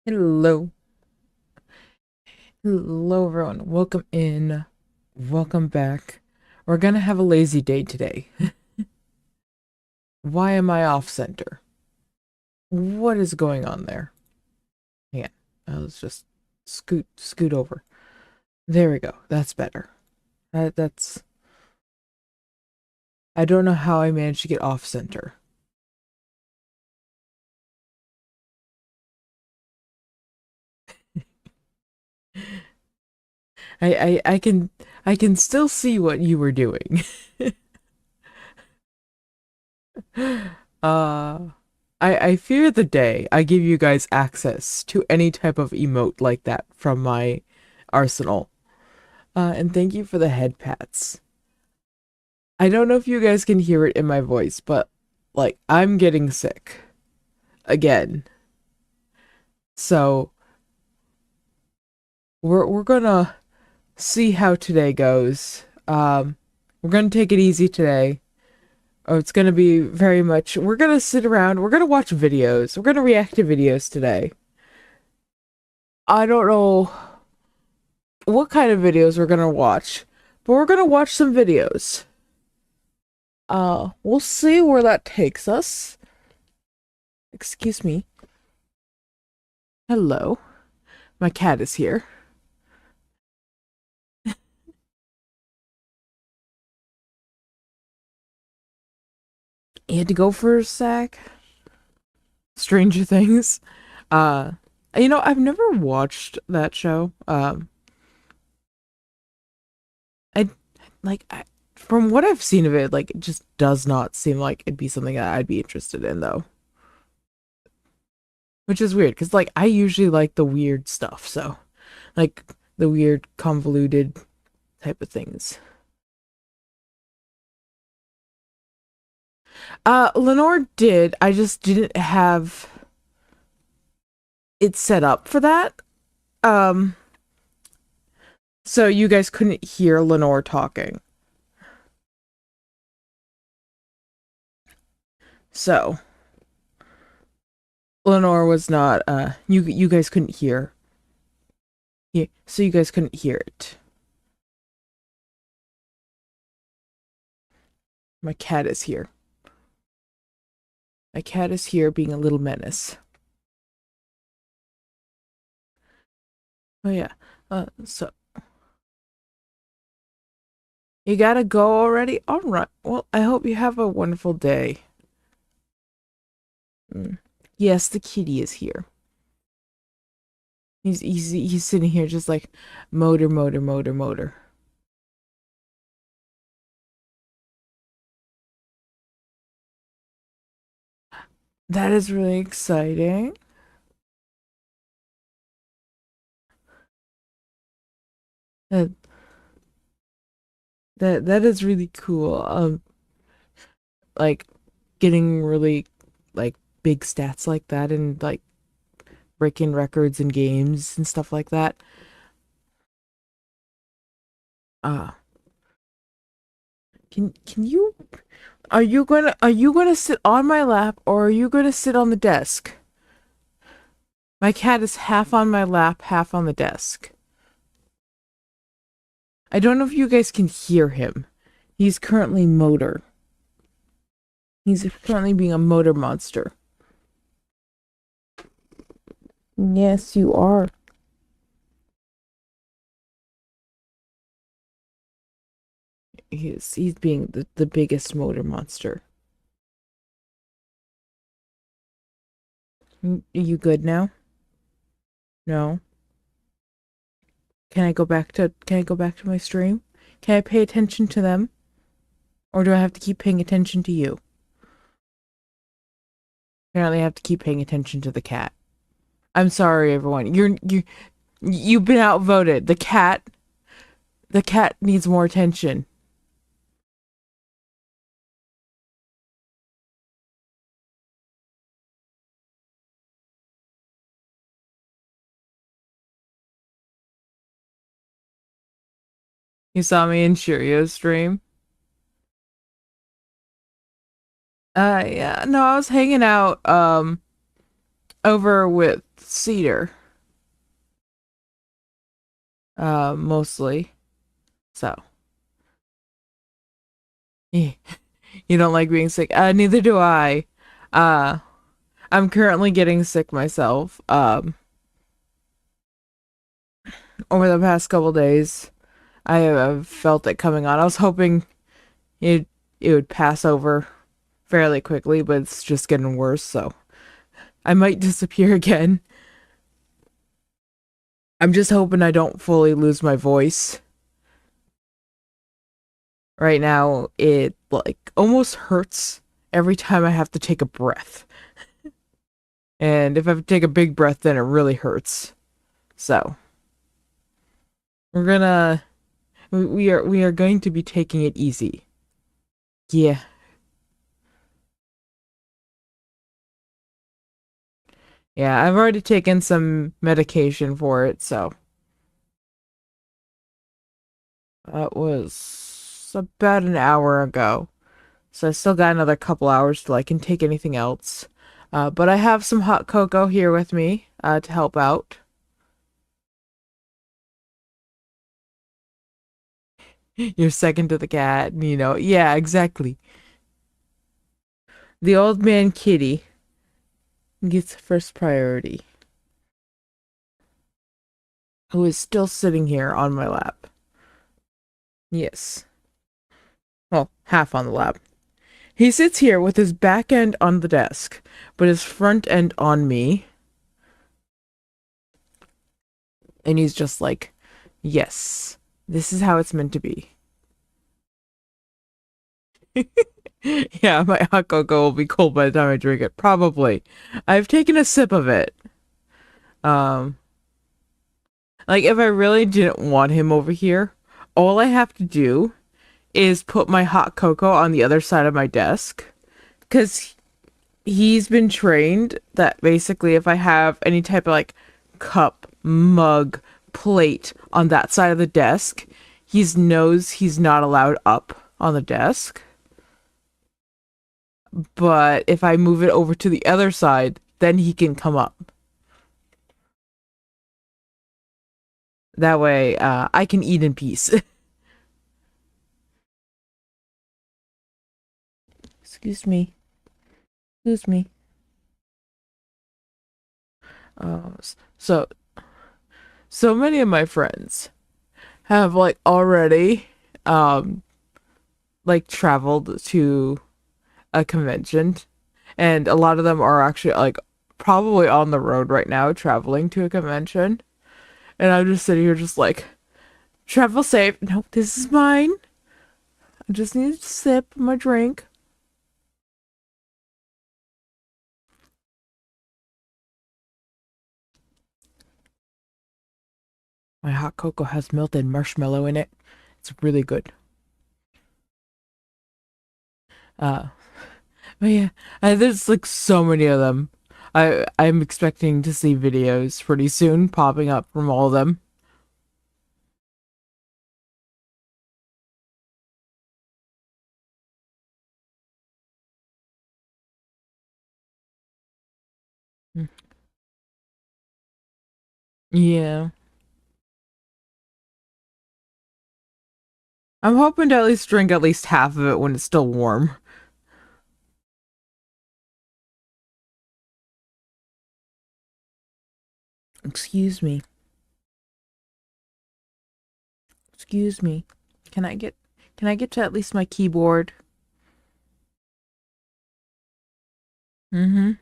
Hello. Hello, everyone. Welcome in. Welcome back. We're gonna have a lazy day today. Why am I off center? What is going on there? Yeah, let's just scoot over. There we go. That's better. That's. I don't know how I managed to get off center. I can still see what you were doing. Uh, I fear the day I give you guys access to any type of emote like that from my arsenal. And thank you for the head pats. I don't know if you guys can hear it in my voice, but like I'm getting sick again. So we're gonna see how today goes. We're gonna take it easy today. Oh, it's gonna be very much. We're gonna sit around. We're gonna watch videos. We're gonna react to videos today. I don't know what kind of videos we're gonna watch, but we're gonna watch some videos. We'll see where that takes us. Excuse me. Hello. My cat is here. He had to go for a sack. Stranger Things. Uh, I've never watched that show. I like I, from what I've seen of it, like it just does not seem like it'd be something that I'd be interested in, though. Which is weird, because like I usually like the weird stuff, so like the weird convoluted type of things. Lenore did. I just didn't have it set up for that. Um, so you guys couldn't hear Lenore talking. So Lenore was not. You guys couldn't hear. Yeah, so you guys couldn't hear it. My cat is here. My cat is here, being a little menace. Oh yeah. So you gotta go already. All right. Well, I hope you have a wonderful day. Mm. Yes, the kitty is here. He's sitting here just like motor, motor, motor, motor. That is really exciting. That that is really cool. Like getting really like big stats like that and like breaking records in games and stuff like that. Uh, can you are you gonna sit on my lap or are you gonna sit on the desk? My cat is half on my lap, half on the desk. I don't know if you guys can hear him. He's currently motor. He's currently being a motor monster. Yes, you are. He's being the biggest motor monster. Are you good now? No. Can I go back to my stream? Can I pay attention to them? Or do I have to keep paying attention to you? Apparently I have to keep paying attention to the cat. I'm sorry, everyone. You've been outvoted. The cat needs more attention. You saw me in Cheerios stream. Yeah, no, I was hanging out over with Cedar. mostly. So, eh, you don't like being sick? Neither do I. Uh, I'm currently getting sick myself. Over the past couple days, I have felt it coming on. I was hoping it it would pass over fairly quickly, but it's just getting worse, so I might disappear again. I'm just hoping I don't fully lose my voice. Right now, it like almost hurts every time I have to take a breath. And if I take a big breath, then it really hurts. So, we're gonna we are going to be taking it easy. Yeah. Yeah, I've already taken some medication for it, so that was about an hour ago. So I still got another couple hours till I can take anything else. But I have some hot cocoa here with me to help out. You're second to the cat, you know. Yeah, exactly. The old man kitty gets first priority, who is still sitting here on my lap. Yes. Well, half on the lap. He sits here with his back end on the desk, but his front end on me, and he's just like, yes, this is how it's meant to be. Yeah, my hot cocoa will be cold by the time I drink it. Probably. I've taken a sip of it. Um, like if I really didn't want him over here, all I have to do is put my hot cocoa on the other side of my desk. Because he's been trained that basically if I have any type of like cup, mug, plate on that side of the desk, he knows he's not allowed up on the desk. But if I move it over to the other side, then he can come up. That way, I can eat in peace. Excuse me. Excuse me. Uh, so, so many of my friends have like already, um, like traveled to a convention, and a lot of them are actually like probably on the road right now traveling to a convention. And I'm just sitting here, just like, travel safe. Nope, this is mine. I just need a sip of my drink. My hot cocoa has melted marshmallow in it. It's really good. Uh, but yeah, there's like so many of them. I'm expecting to see videos pretty soon popping up from all of them. Mm. Yeah, I'm hoping to at least drink at least half of it when it's still warm. Excuse me. Excuse me. Can I get can I get to at least my keyboard? Mm-hmm.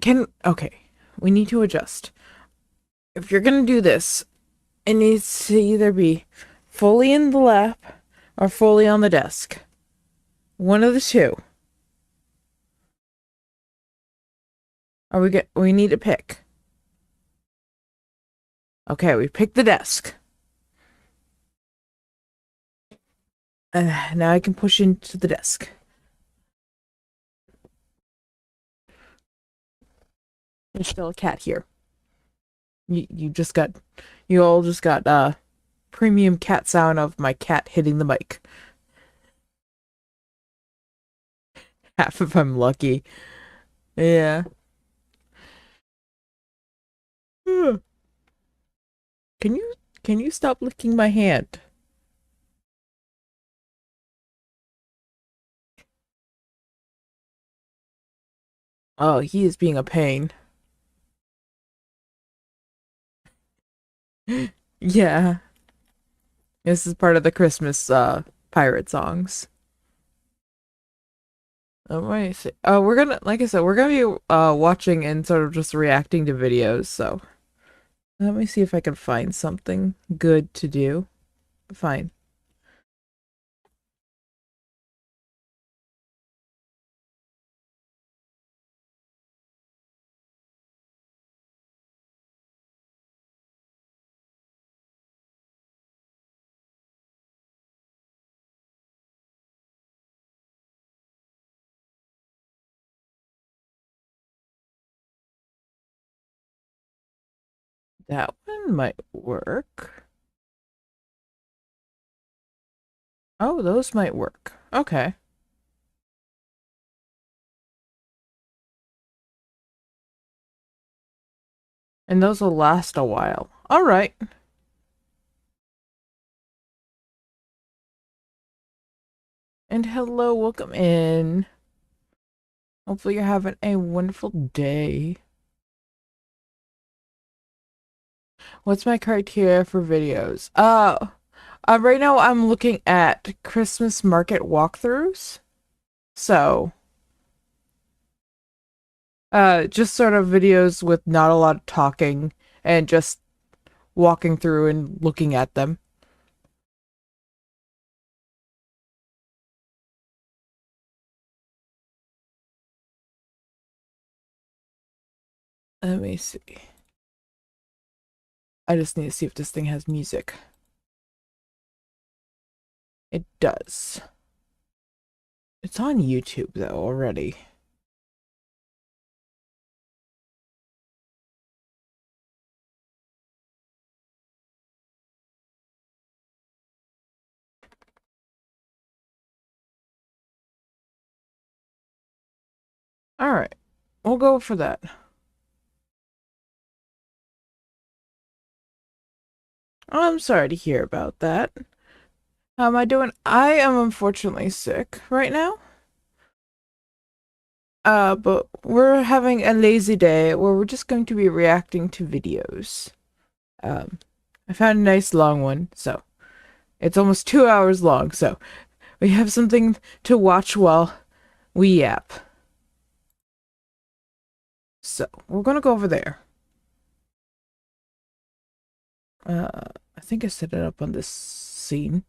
Can okay. We need to adjust. If you're gonna do this, it needs to either be fully in the lap or fully on the desk. One of the two. We need to pick. Okay, we picked the desk. Now I can push into the desk. There's still a cat here. You just got you all just got premium cat sound of my cat hitting the mic. Half if I'm lucky. Yeah. can you stop licking my hand? Oh, he is being a pain. Yeah. This is part of the Christmas pirate songs. Let me see. We're gonna, like I said, we're gonna be watching and sort of just reacting to videos, so let me see if I can find something good to do. Fine. That one might work. Oh, those might work. Okay. And those will last a while. All right. And hello, welcome in. Hopefully you're having a wonderful day. What's my criteria for videos? Right now I'm looking at Christmas market walkthroughs. So, just sort of videos with not a lot of talking and just walking through and looking at them. Let me see. I just need to see if this thing has music. It does. It's on YouTube though already. All right. We'll go for that. I'm sorry to hear about that. How am I doing? I am unfortunately sick right now. But we're having a lazy day where we're just going to be reacting to videos. Um, I found a nice long one, so it's almost 2 hours long, so we have something to watch while we yap. So we're gonna go over there. I think I set it up on this scene.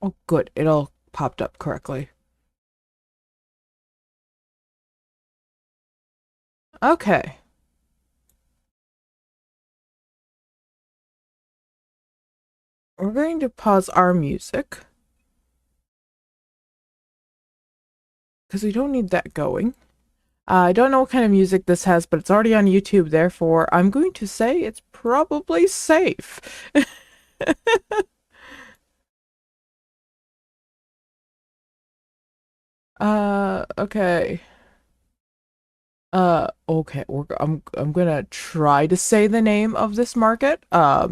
Oh, good. It all popped up correctly. Okay. We're going to pause our music because we don't need that going. I don't know what kind of music this has, but it's already on YouTube, therefore I'm going to say it's probably safe. Okay. Okay, I'm gonna try to say the name of this market. Uh,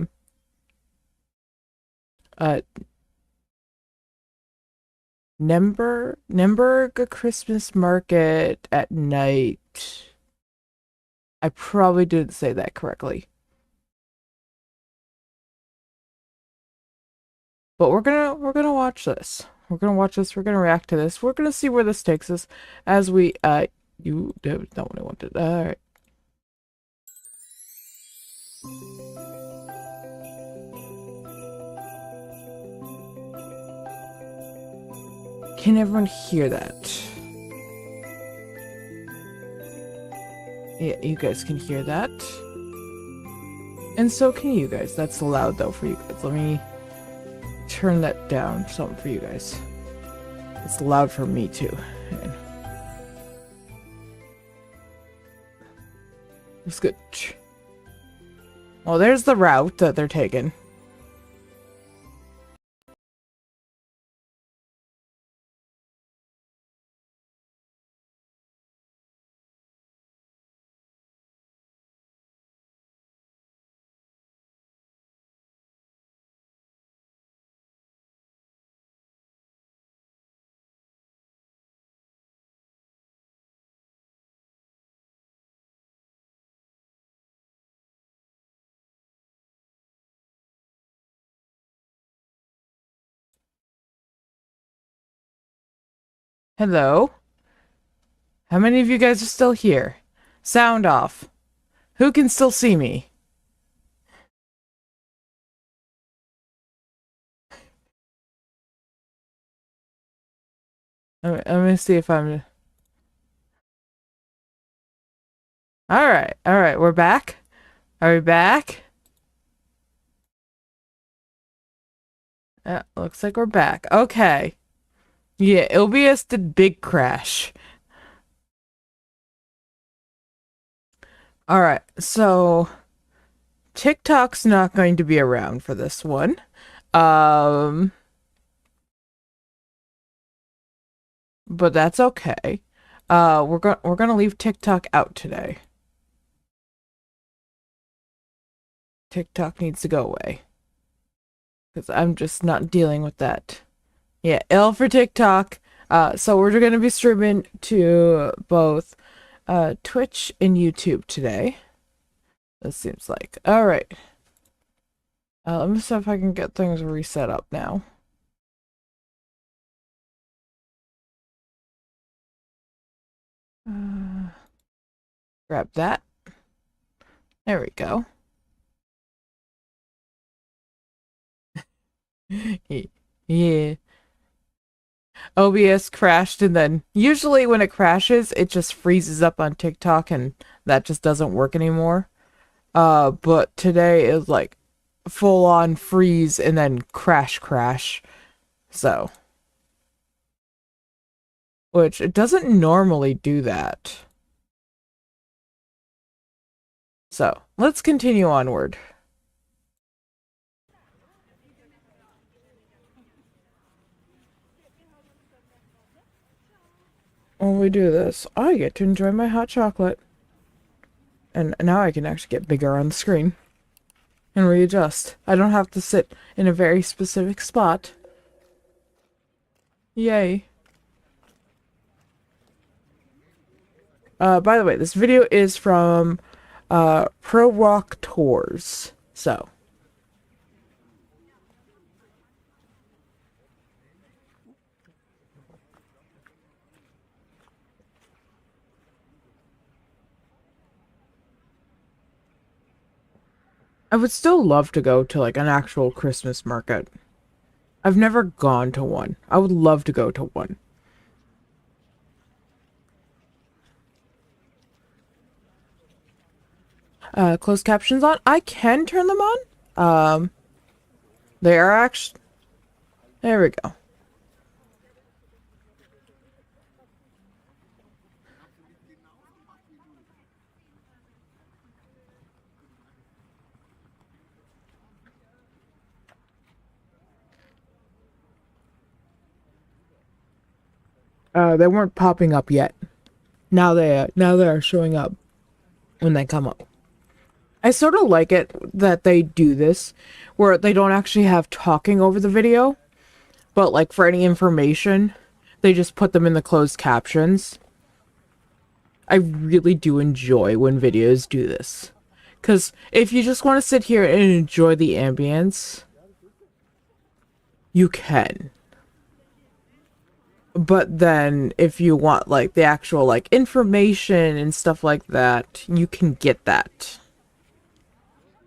Nemberg Christmas Market at night. I probably didn't say that correctly. But we're gonna watch this. We're gonna watch this. We're gonna react to this. We're gonna see where this takes us as we you that was not what I wanted. All right. Can everyone hear that? Yeah, you guys can hear that. And so can you guys. That's loud though for you guys. Let me turn that down something for you guys. It's loud for me too. It's good. Well, there's the route that they're taking. Hello? How many of you guys are still here? Sound off. Who can still see me? Let me see if I'm... Alright, we're back? Are we back? Looks like we're back. Okay. Yeah, OBS did big crash. Alright, so... TikTok's not going to be around for this one. But that's okay. We're gonna leave TikTok out today. TikTok needs to go away. Because I'm just not dealing with that. Yeah, L for TikTok. So we're gonna be streaming to both Twitch and YouTube today. This seems like. Alright. Let me see if I can get things reset up now. Grab that. There we go. Yeah. OBS crashed, and then usually when it crashes, it just freezes up on TikTok and that just doesn't work anymore. But today is like full on freeze and then crash. So. Which it doesn't normally do that. So, let's continue onward. When we do this, I get to enjoy my hot chocolate. And now I can actually get bigger on the screen. And readjust. I don't have to sit in a very specific spot. Yay. By the way, this video is from Pro Rock Tours. So. I would still love to go to like an actual Christmas market. I've never gone to one. I would love to go to one. Closed captions on? I can turn them on. They are actually... There we go. They weren't popping up yet. Now they are showing up when they come up. I sort of like it that they do this, where they don't actually have talking over the video, but like for any information, they just put them in the closed captions. I really do enjoy when videos do this. Because if you just want to sit here and enjoy the ambience, you can. But then if you want like the actual like information and stuff like that, you can get that.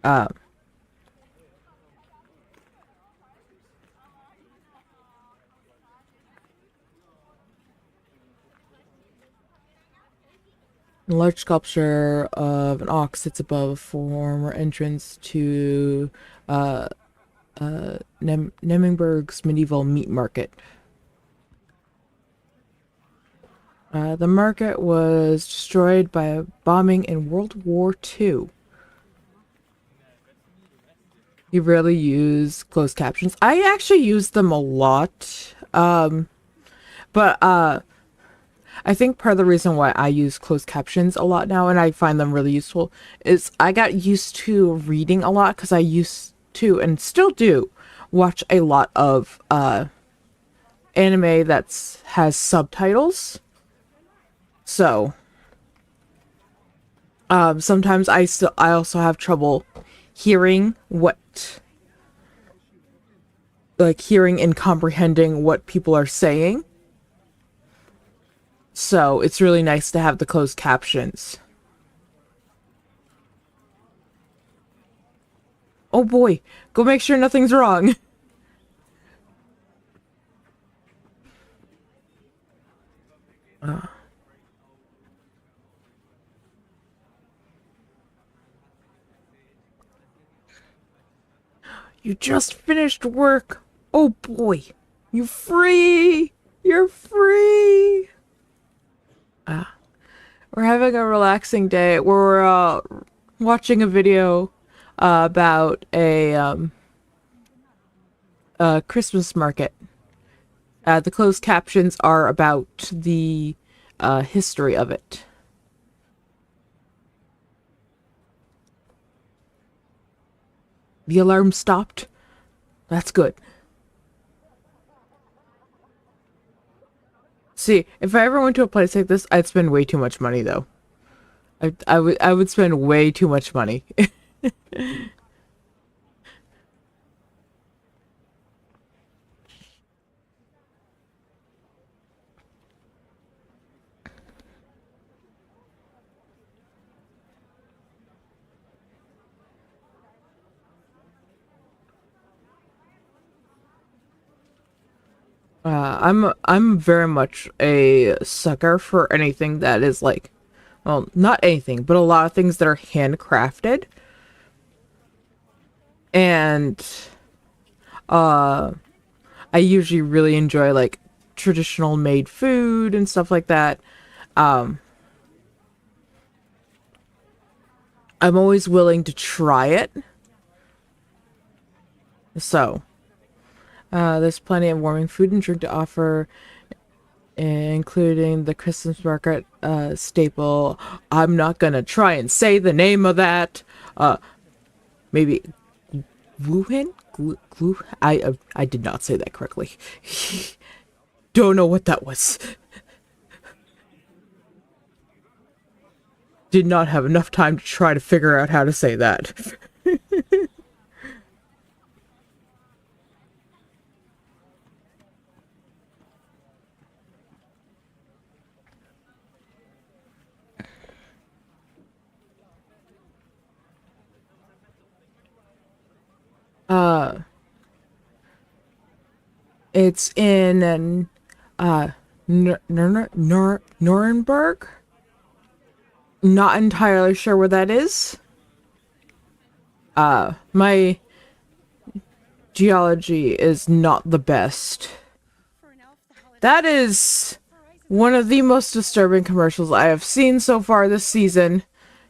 A large sculpture of an ox sits above a former entrance to Nemmenberg's medieval meat market. The market was destroyed by a bombing in World War II. You rarely use closed captions. I actually use them a lot. But I think part of the reason why I use closed captions a lot now and I find them really useful is I got used to reading a lot because I used to and still do watch a lot of anime that has subtitles. So sometimes I also have trouble hearing hearing and comprehending what people are saying. So it's really nice to have the closed captions. Oh boy, go make sure nothing's wrong. You just finished work. Oh boy, you free. You're free. We're having a relaxing day. We're watching a video about a Christmas market. The closed captions are about the history of it. The alarm stopped. That's good. See, if I ever went to a place like this, I'd spend way too much money though. I would spend way too much money. I'm very much a sucker for anything that is like, well, not anything, but a lot of things that are handcrafted. And uh I usually really enjoy like traditional made food and stuff like that. Um I'm always willing to try it. So, there's plenty of warming food and drink to offer, including the Christmas market staple. I'm not gonna try and say the name of that. Maybe Wuhan? I did not say that correctly. Don't know what that was. Did not have enough time to try to figure out how to say that. Uh, it's in uh Nuremberg. Not entirely sure where that is. My geology is not the best. That is one of the most disturbing commercials I have seen so far this season,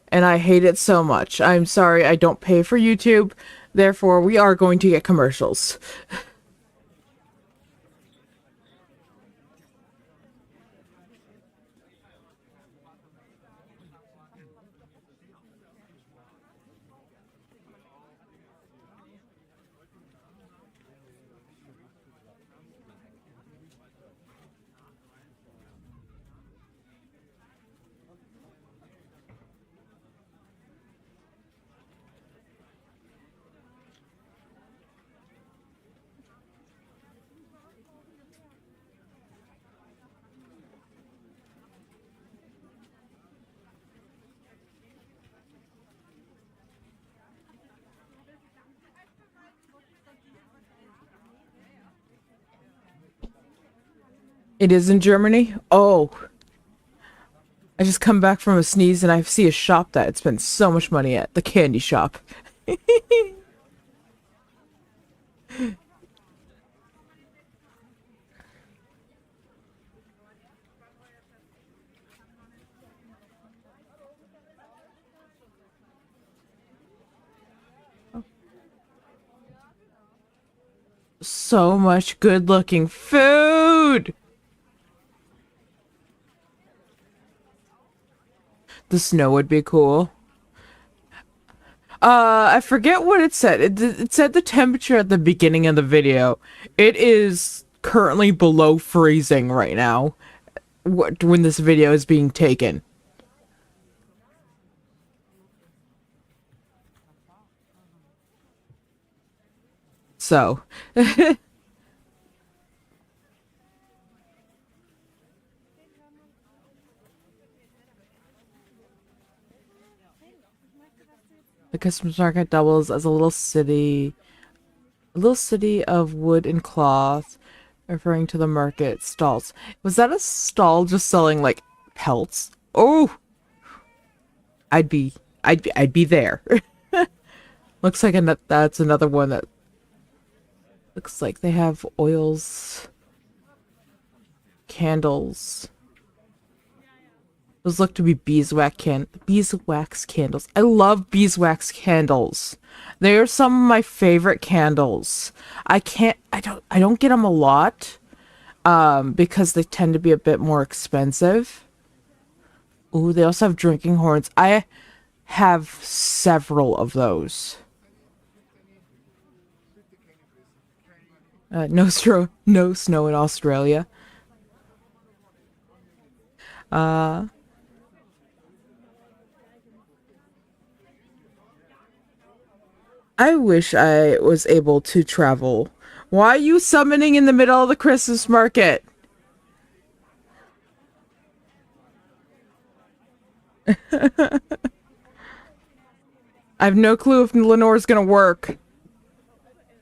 and I hate it so much. I'm sorry, I don't pay for YouTube, therefore we are going to get commercials. It is in Germany? Oh, I just come back from a sneeze and I see a shop that I'd spent so much money at. The candy shop. So much good looking food! The snow would be cool. I forget what it said. It said the temperature at the beginning of the video. It is currently below freezing right now. When this video is being taken. So, Christmas market doubles as a little city of wood and cloth, referring to the market stalls. Was that a stall just selling like pelts? Oh, I'd be there. Looks like that's another one that looks like they have oils, candles. Those look to be beeswax candles. I love beeswax candles. They are some of my favorite candles. I don't get them a lot, because they tend to be a bit more expensive. Ooh, they also have drinking horns. I have several of those. No snow in Australia. I wish I was able to travel. Why are you summoning in the middle of the Christmas market? I have no clue if Lenore's gonna work.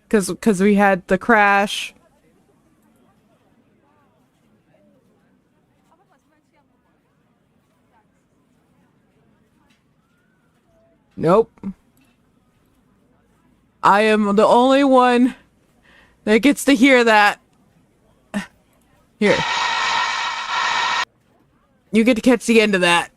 Cause we had the crash. Nope. I am the only one that gets to hear that. Here. You get to catch the end of that.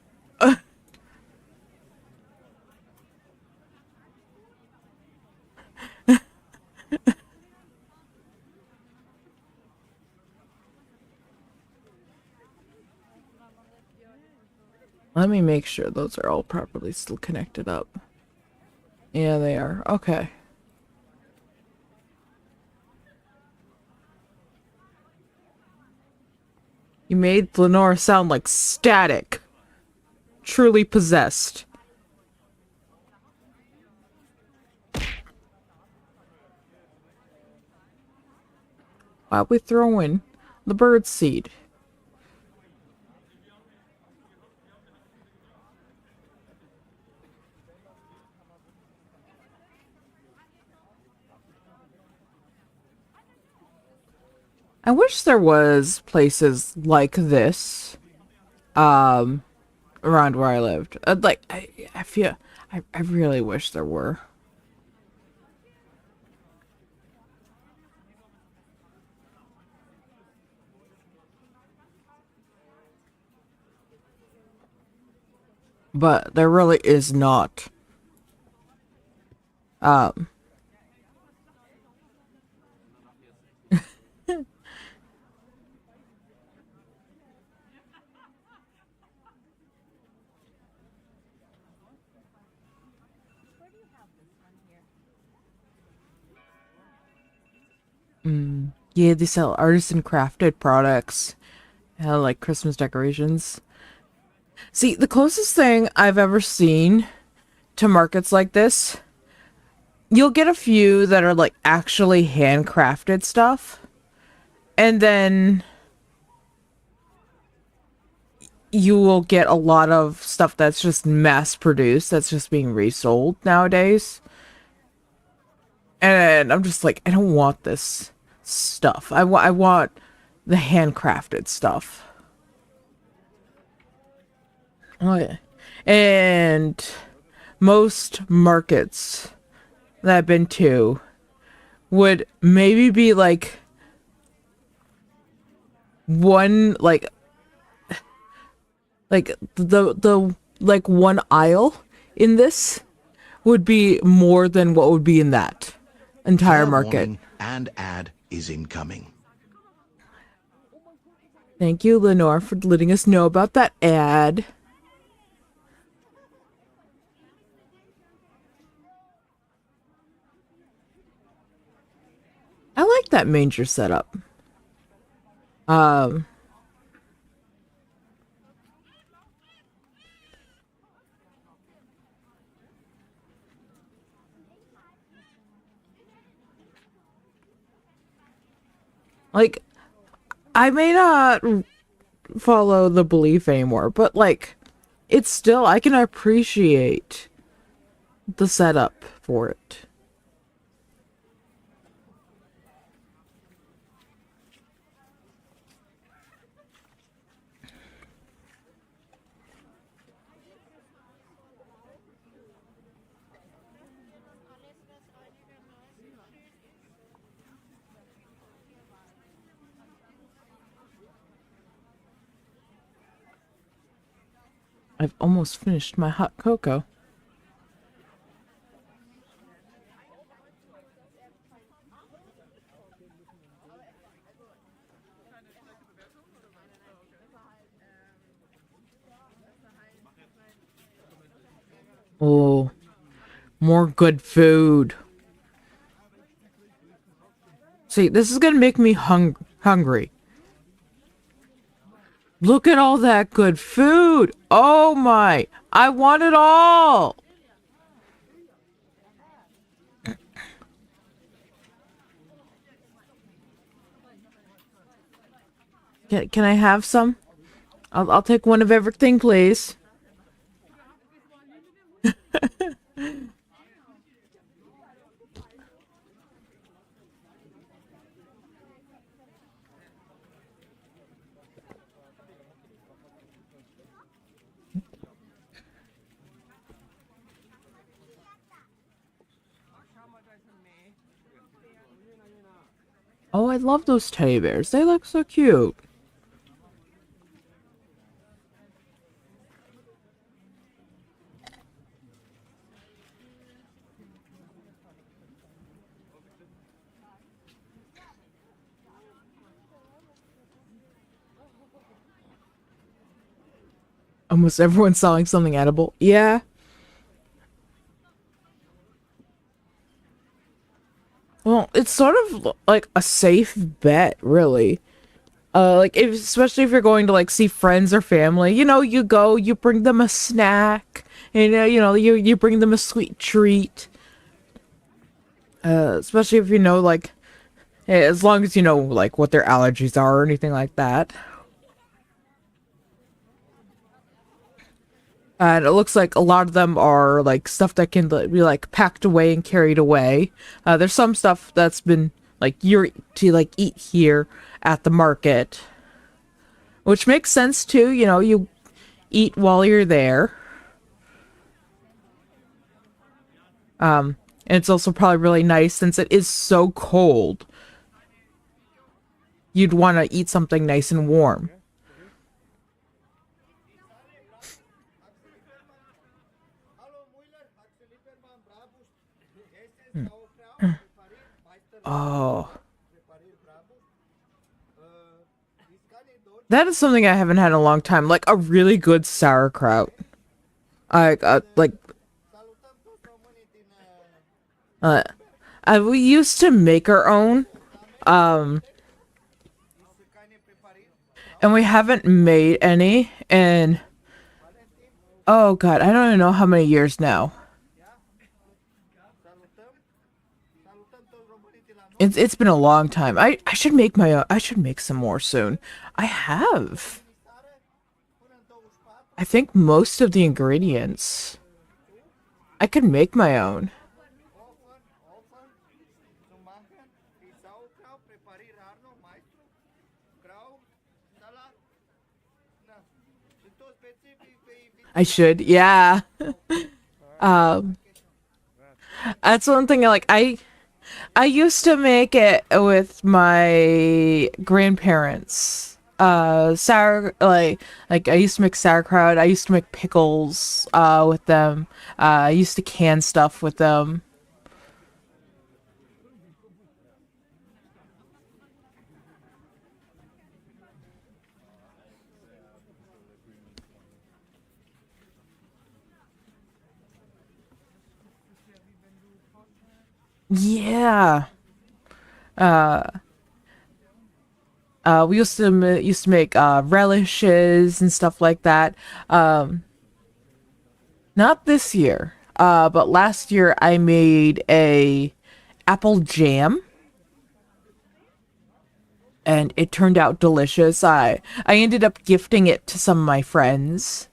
Let me make sure those are all properly still connected up. Yeah, they are. Okay. You made Lenore sound like static. Truly possessed. While we throw in the bird seed. I wish there was places like this, around where I lived. Like, I feel, I really wish there were. But there really is not. Um, yeah, they sell artisan crafted products, like Christmas decorations. See, the closest thing I've ever seen to markets like this, you'll get a few that are like actually handcrafted stuff, and then you will get a lot of stuff that's just mass produced, that's just being resold nowadays. And I'm just like, I don't want this stuff. I want the handcrafted stuff. Oh yeah. And most markets that I've been to would maybe be like one like the like one aisle in this would be more than what would be in that entire Fair market. warning, and ad is incoming. Thank you, Lenore, for letting us know about that ad. I like that manger setup. Um, like, I may not follow the belief anymore, but like, it's still, I can appreciate the setup for it. I've almost finished my hot cocoa. Oh, more good food. See, this is gonna make me hungry. Look at all that good food. Oh my, I want it all. Can I have some? I'll take one of everything, please. Oh, I love those teddy bears. They look so cute. Almost everyone's selling something edible. Yeah. Well, it's sort of like a safe bet, really. Like if, especially if you're going to like see friends or family, you know, you go, you bring them a snack, and you bring them a sweet treat. Especially if you know like, as long as you know like what their allergies are or anything like that. And it looks like a lot of them are like stuff that can be like packed away and carried away. There's some stuff that's been like you're to like eat here at the market, which makes sense too. You know, you eat while you're there. And it's also probably really nice since it is so cold. You'd want to eat something nice and warm. Oh, that is something I haven't had in a long time. Like a really good sauerkraut. Like uh, we used to make our own, um, and we haven't made any in, oh god, I don't even know how many years now. It's been a long time. I should make my own. I should make some more soon. I have. I think most of the ingredients. I could make my own. I should, yeah. Um, that's one thing. Like I used to make it with my grandparents. Sour like I used to make sauerkraut. I used to make pickles with them. I used to can stuff with them. Yeah. Uh we used to make relishes and stuff like that. Not this year. But last year I made a apple jam and it turned out delicious. I ended up gifting it to some of my friends.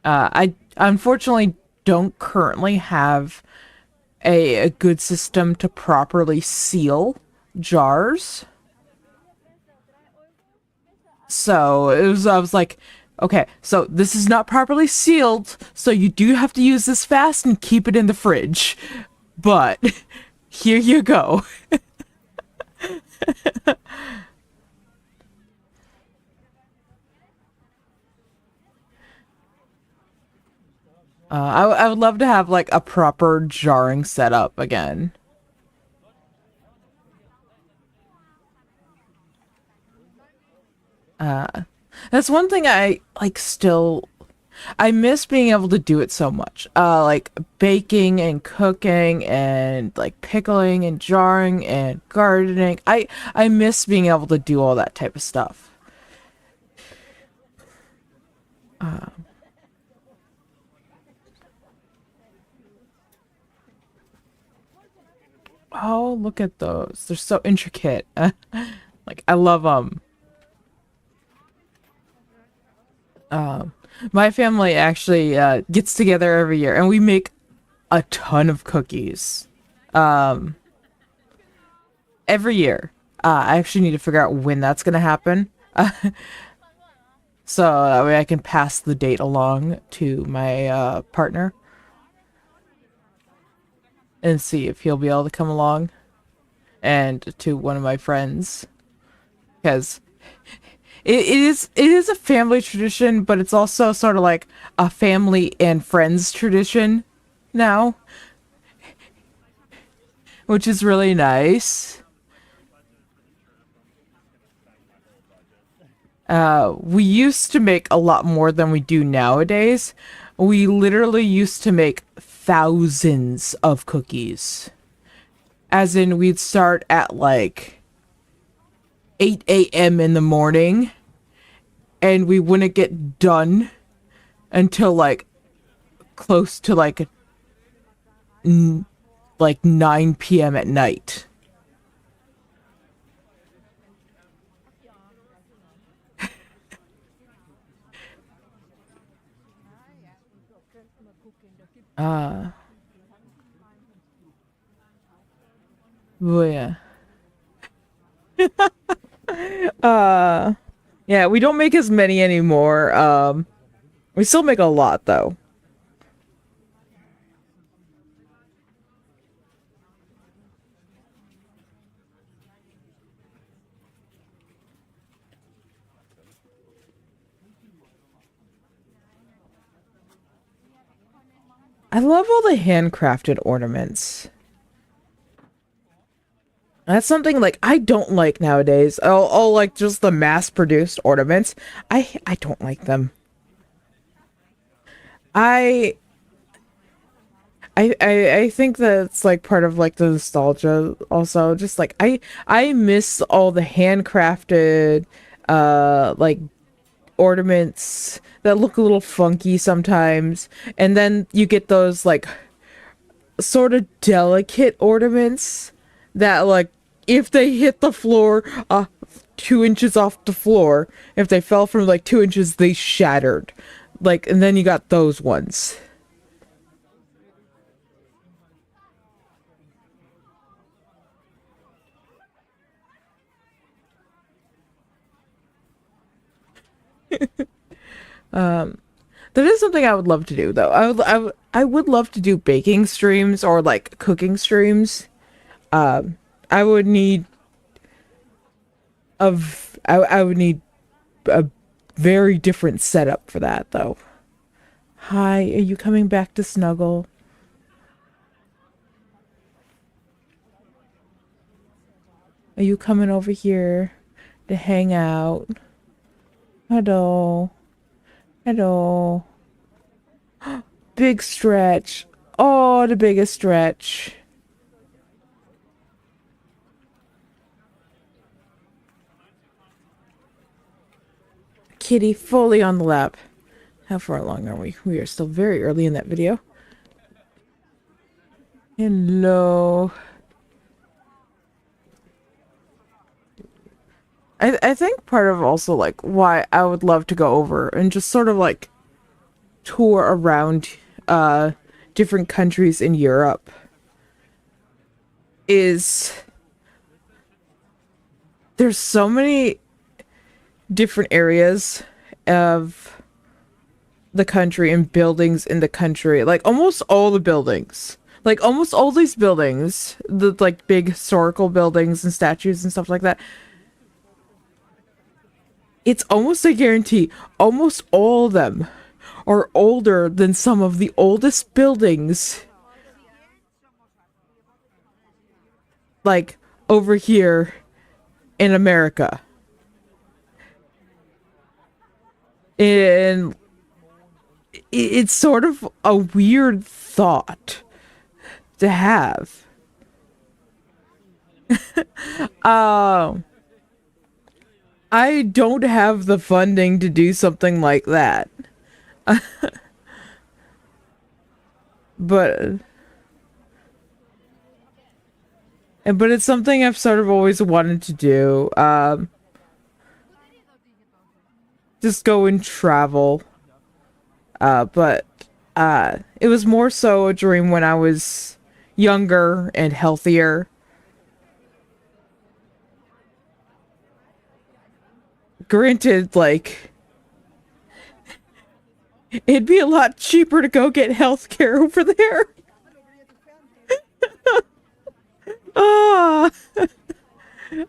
I unfortunately don't currently have a good system to properly seal jars. So I was like, okay, so this is not properly sealed, so you do have to use this fast and keep it in the fridge. But here you go. I would love to have like a proper jarring setup again. That's one thing I like still I miss being able to do it so much. Like baking and cooking and like pickling and jarring and gardening. I miss being able to do all that type of stuff. Oh, look at those. They're so intricate. Like I love them. My family actually gets together every year and we make a ton of cookies. Every year. I actually need to figure out when that's gonna happen. So that way I can pass the date along to my partner and see if he'll be able to come along, and to one of my friends, because it is a family tradition, but it's also sort of like a family and friends tradition now, which is really nice. We used to make a lot more than we do nowadays. We literally used to make thousands of cookies. As in, we'd start at like 8 a.m. in the morning, and we wouldn't get done until like close to like 9 p.m. at night. Uh, but yeah. Uh, yeah, we don't make as many anymore. We still make a lot though. I love all the handcrafted ornaments. That's something like I don't like nowadays. All like just the mass-produced ornaments. I don't like them. I I think that it's like part of like the nostalgia also. Just like I miss all the handcrafted like ornaments that look a little funky sometimes. And then you get those like sort of delicate ornaments that like if they hit the floor 2 inches off the floor, if they fell from like 2 inches, they shattered. Like, and then you got those ones. That is something I would love to do, though. I would love to do baking streams or like cooking streams. I would need I would need a very different setup for that, though. Hi, are you coming back to snuggle? Are you coming over here to hang out? Hello. Hello. Big stretch. Oh, the biggest stretch. Kitty fully on the lap. How far along are we? We are still very early in that video. Hello. I think part of also like why I would love to go over and just sort of like tour around different countries in Europe is there's so many different areas of the country and buildings in the country. Like almost all the buildings. Like almost all these buildings, the like big historical buildings and statues and stuff like that. It's almost a guarantee. Almost all of them are older than some of the oldest buildings. Like over here in America. And it's sort of a weird thought to have. I don't have the funding to do something like that. But it's something I've sort of always wanted to do. Just go and travel. But it was more so a dream when I was younger and healthier. Granted, like, it'd be a lot cheaper to go get healthcare over there. Ah,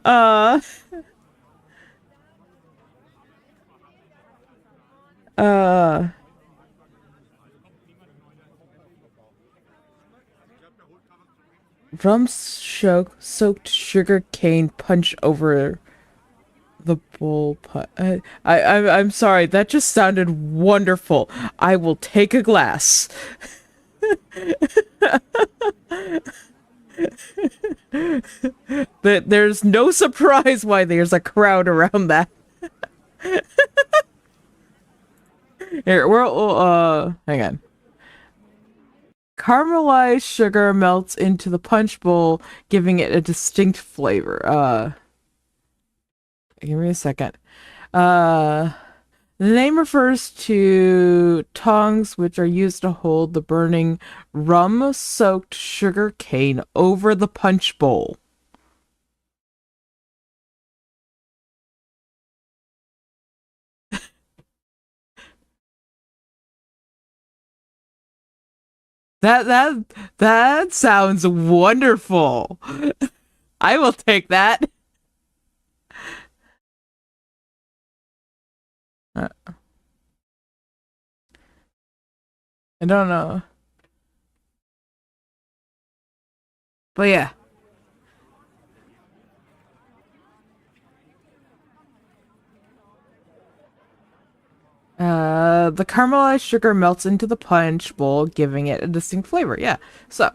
uh, uh, soaked sugar cane punch over the bull I'm sorry, that just sounded wonderful. I will take a glass. There's no surprise why there's a crowd around that. Here, hang on. Caramelized sugar melts into the punch bowl, giving it a distinct flavor. Give me a second. The name refers to tongs which are used to hold the burning rum-soaked sugar cane over the punch bowl. That sounds wonderful. I will take that. I don't know. But yeah. The caramelized sugar melts into the punch bowl, giving it a distinct flavor. Yeah. So.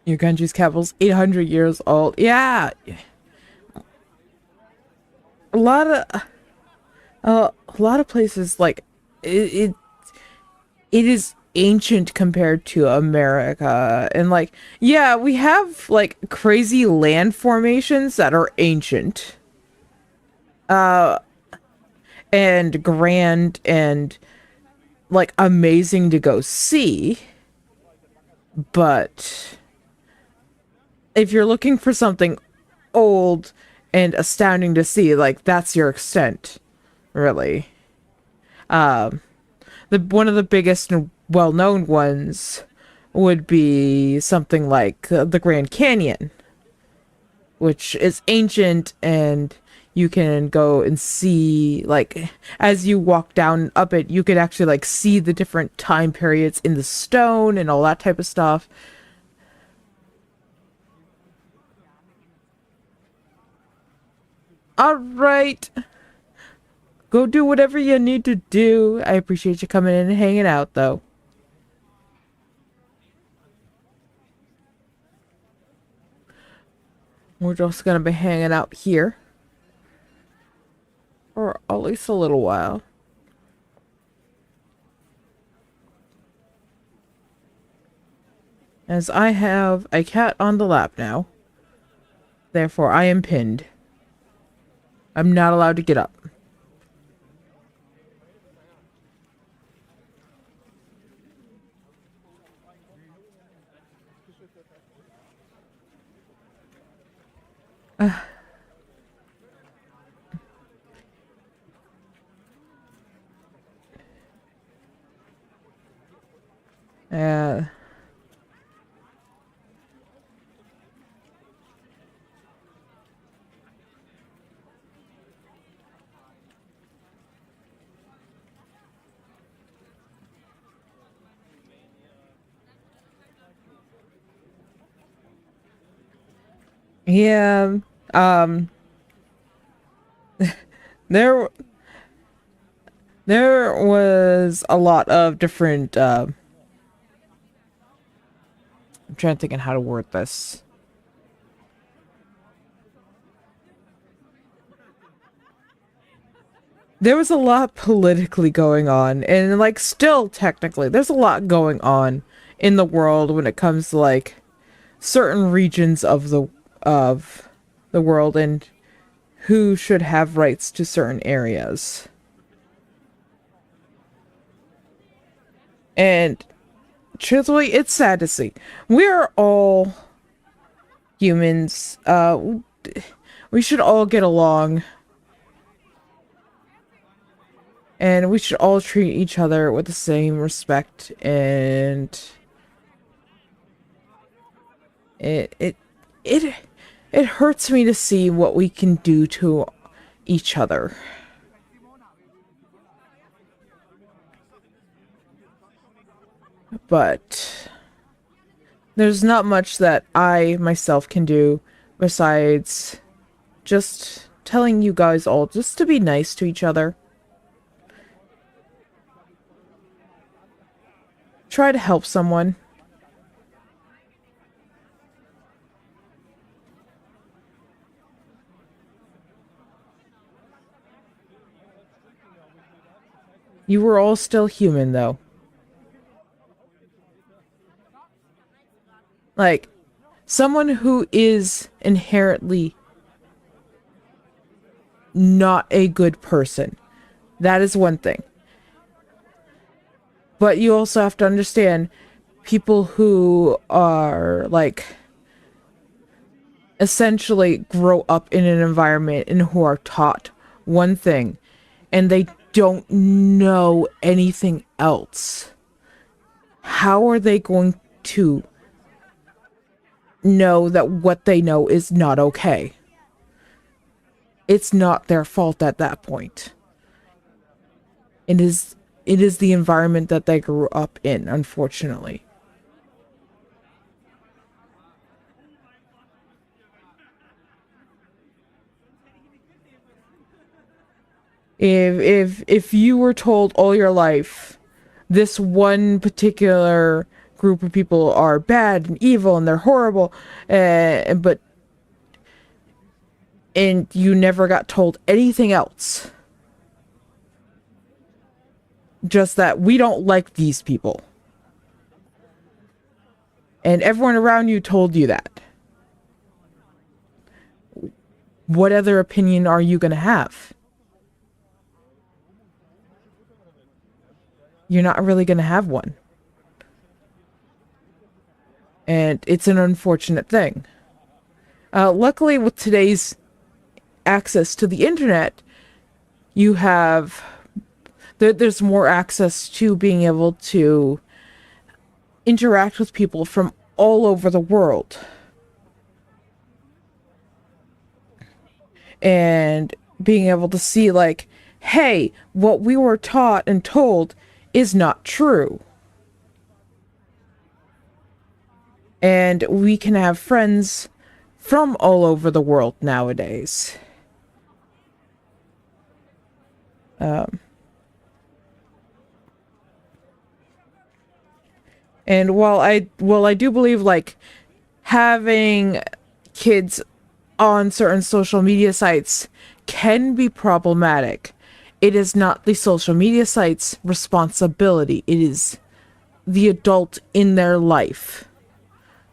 Your country's capital's 800 years old. Yeah. A lot of a lot of places like it is ancient compared to America. And like yeah, we have like crazy land formations that are ancient. Uh and grand and like amazing to go see. But if you're looking for something old and astounding to see, like that's your extent, really. The one of the biggest and well-known ones would be something like the Grand Canyon, which is ancient, and you can go and see, like, as you walk down up it, you could actually like see the different time periods in the stone and all that type of stuff. All right. Go do whatever you need to do. I appreciate you coming in and hanging out, though. We're just gonna be hanging out here for at least a little while. as I have a cat on the lap now. Therefore, I am pinned. I'm not allowed to get up. Uh, yeah, um, there, there was a lot of different, I'm trying to think of how to word this. There was a lot politically going on, and like still technically, there's a lot going on in the world when it comes to like certain regions of the world and who should have rights to certain areas. And truthfully, it's sad to see. We're all humans. We should all get along. And we should all treat each other with the same respect, and it it hurts me to see what we can do to each other. But there's not much that I myself can do besides just telling you guys all just to be nice to each other. Try to help someone. You were all still human, though. Like, someone who is inherently not a good person. That is one thing. But you also have to understand people who are, like, essentially grow up in an environment and who are taught one thing and they don't know anything else. How are they going to know that what they know is not okay? It's not their fault at that point. It is the environment that they grew up in, unfortunately. If you were told all your life this one particular group of people are bad and evil and they're horrible, but you never got told anything else, just that we don't like these people, and everyone around you told you that, what other opinion are you going to have? You're not really going to have one. And it's an unfortunate thing. Luckily, with today's access to the internet, you have... there's more access to being able to interact with people from all over the world. And being able to see, like, hey, what we were taught and told is not true. And we can have friends from all over the world nowadays. And while I do believe, like, having kids on certain social media sites can be problematic, it is not the social media site's responsibility. It is the adult in their life.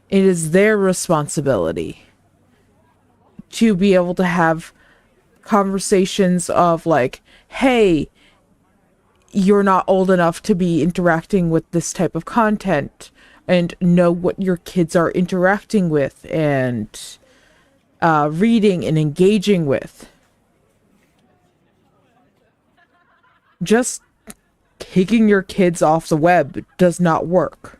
It is their responsibility to be able to have conversations of like, hey, you're not old enough to be interacting with this type of content, and know what your kids are interacting with and reading and engaging with. Just taking your kids off the web does not work.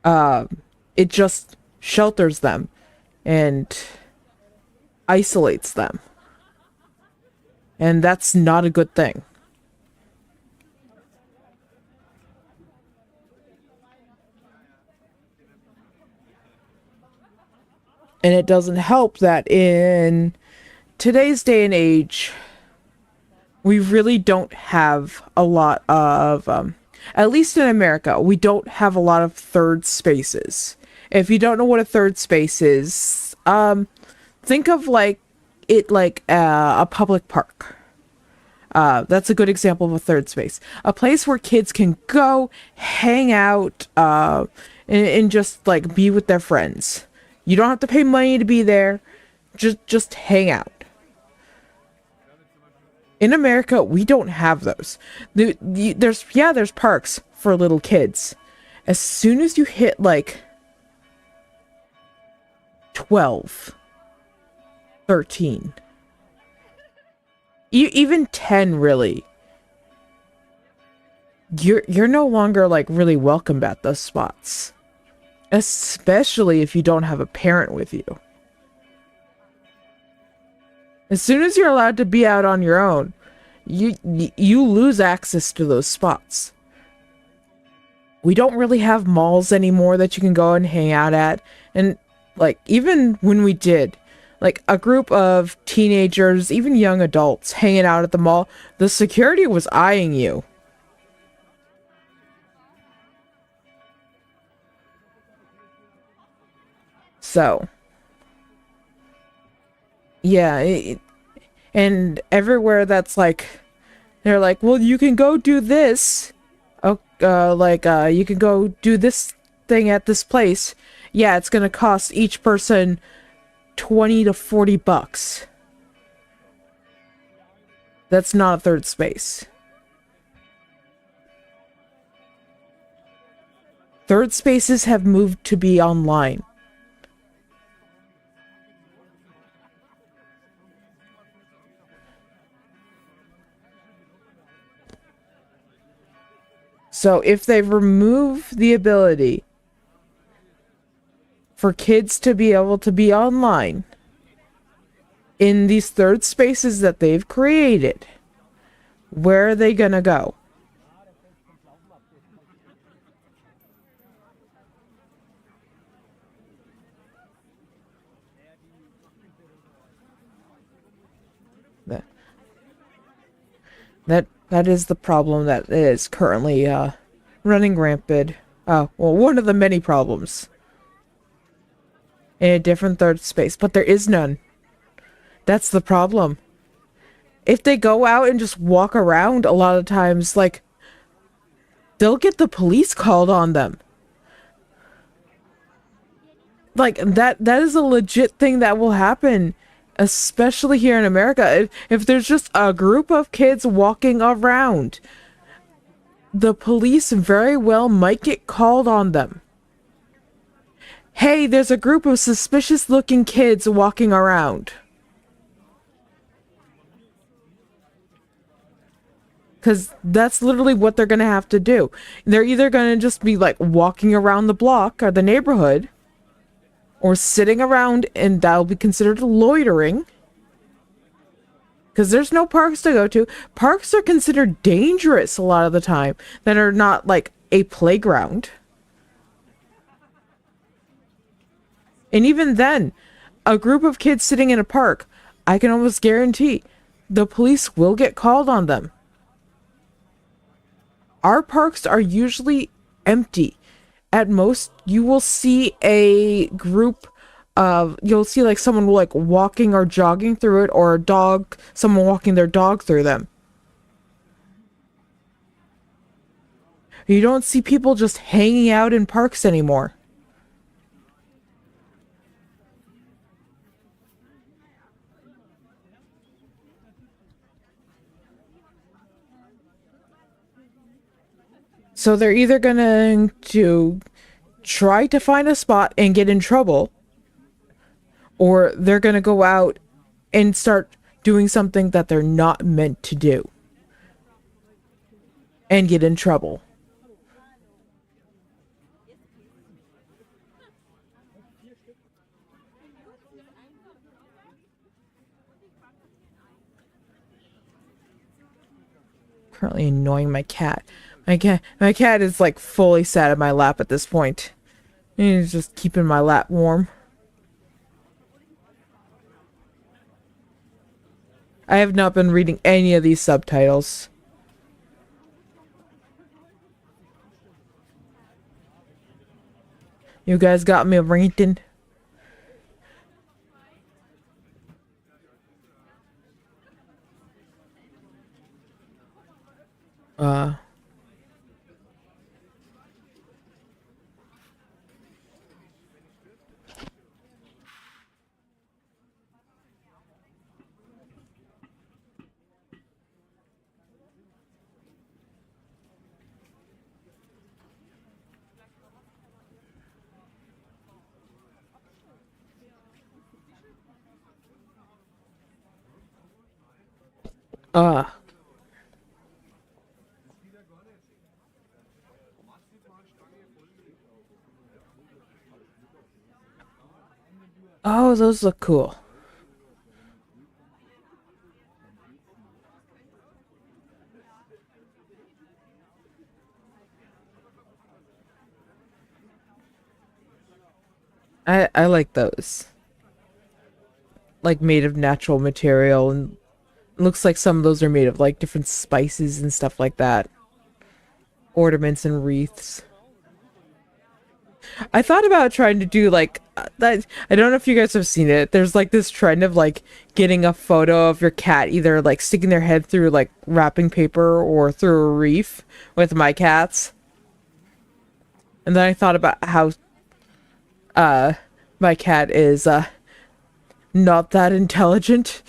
It just shelters them and isolates them. And that's not a good thing. And it doesn't help that in today's day and age, we really don't have a lot of, at least in America, we don't have a lot of third spaces. If you don't know what a third space is, think of like it like a public park. That's a good example of a third space. A place where kids can go, hang out, and just like be with their friends. You don't have to pay money to be there. Just hang out. In America, we don't have those. There's parks for little kids. As soon as you hit like 12, 13, even 10 really, you're no longer like really welcome at those spots. Especially if you don't have a parent with you. As soon as you're allowed to be out on your own, you lose access to those spots. We don't really have malls anymore that you can go and hang out at. And like even when we did, like a group of teenagers, even young adults hanging out at the mall, the security was eyeing you. So, yeah, and everywhere that's like, they're like, well, you can go do this. Oh, you can go do this thing at this place. Yeah, it's gonna cost each person $20 to $40. That's not a third space. Third spaces have moved to be online. So if they remove the ability for kids to be able to be online in these third spaces that they've created, where are they gonna go? That is the problem that is currently running rampant. Well, one of the many problems in a different third space, but there is none. That's the problem. If they go out and just walk around, a lot of times, like, they'll get the police called on them. Like, that is a legit thing that will happen. Especially here in America, if there's just a group of kids walking around, the police very well might get called on them. Hey, there's a group of suspicious looking kids walking around. Because that's literally what they're going to have to do. They're either going to just be like walking around the block or the neighborhood, or sitting around, and that'll be considered loitering. Because there's no parks to go to. Parks are considered dangerous a lot of the time, that are not like a playground. And even then, a group of kids sitting in a park, I can almost guarantee the police will get called on them. Our parks are usually empty. At most, you will see a group of, you'll see like someone like walking or jogging through it, or a dog, someone walking their dog through them. You don't see people just hanging out in parks anymore. So they're either going to try to find a spot and get in trouble, or they're going to go out and start doing something that they're not meant to do and get in trouble. Currently annoying my cat. My cat is like fully sat in my lap at this point. He's just keeping my lap warm. I have not been reading any of these subtitles. You guys got me ranting. Uh. Oh, those look cool. I like those. Like made of natural material, and looks like some of those are made of like different spices and stuff like that. Ornaments and wreaths. I thought about trying to do like that. I don't know if you guys have seen it. There's like this trend of like getting a photo of your cat, either like sticking their head through like wrapping paper or through a wreath with my cats. And then I thought about how my cat is not that intelligent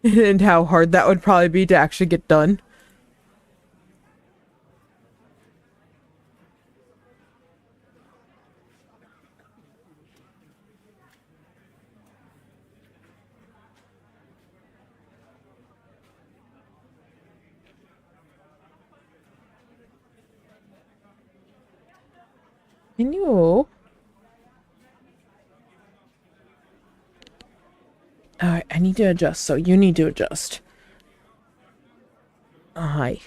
and how hard that would probably be to actually get done. Can you? Alright, I need to adjust, so you need to adjust. Hi.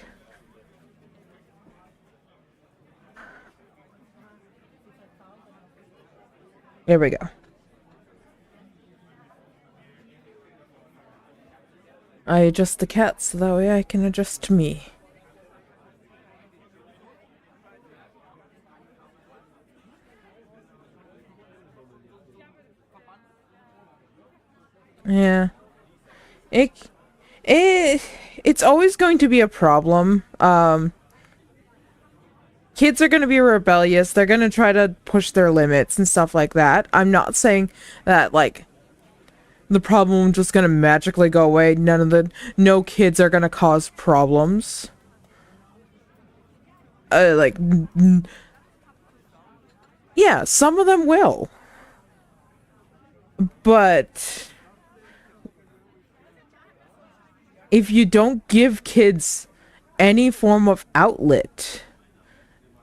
There we go. I adjust the cat so that way I can adjust me. Yeah. It, it's always going to be a problem. Kids are going to be rebellious. They're going to try to push their limits and stuff like that. I'm not saying that, like, the problem just going to magically go away. No kids are going to cause problems. Yeah, some of them will. But if you don't give kids any form of outlet,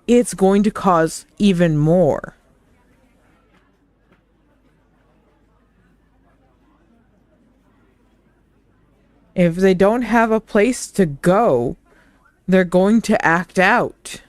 it's going to cause even more. If they don't have a place to go, they're going to act out.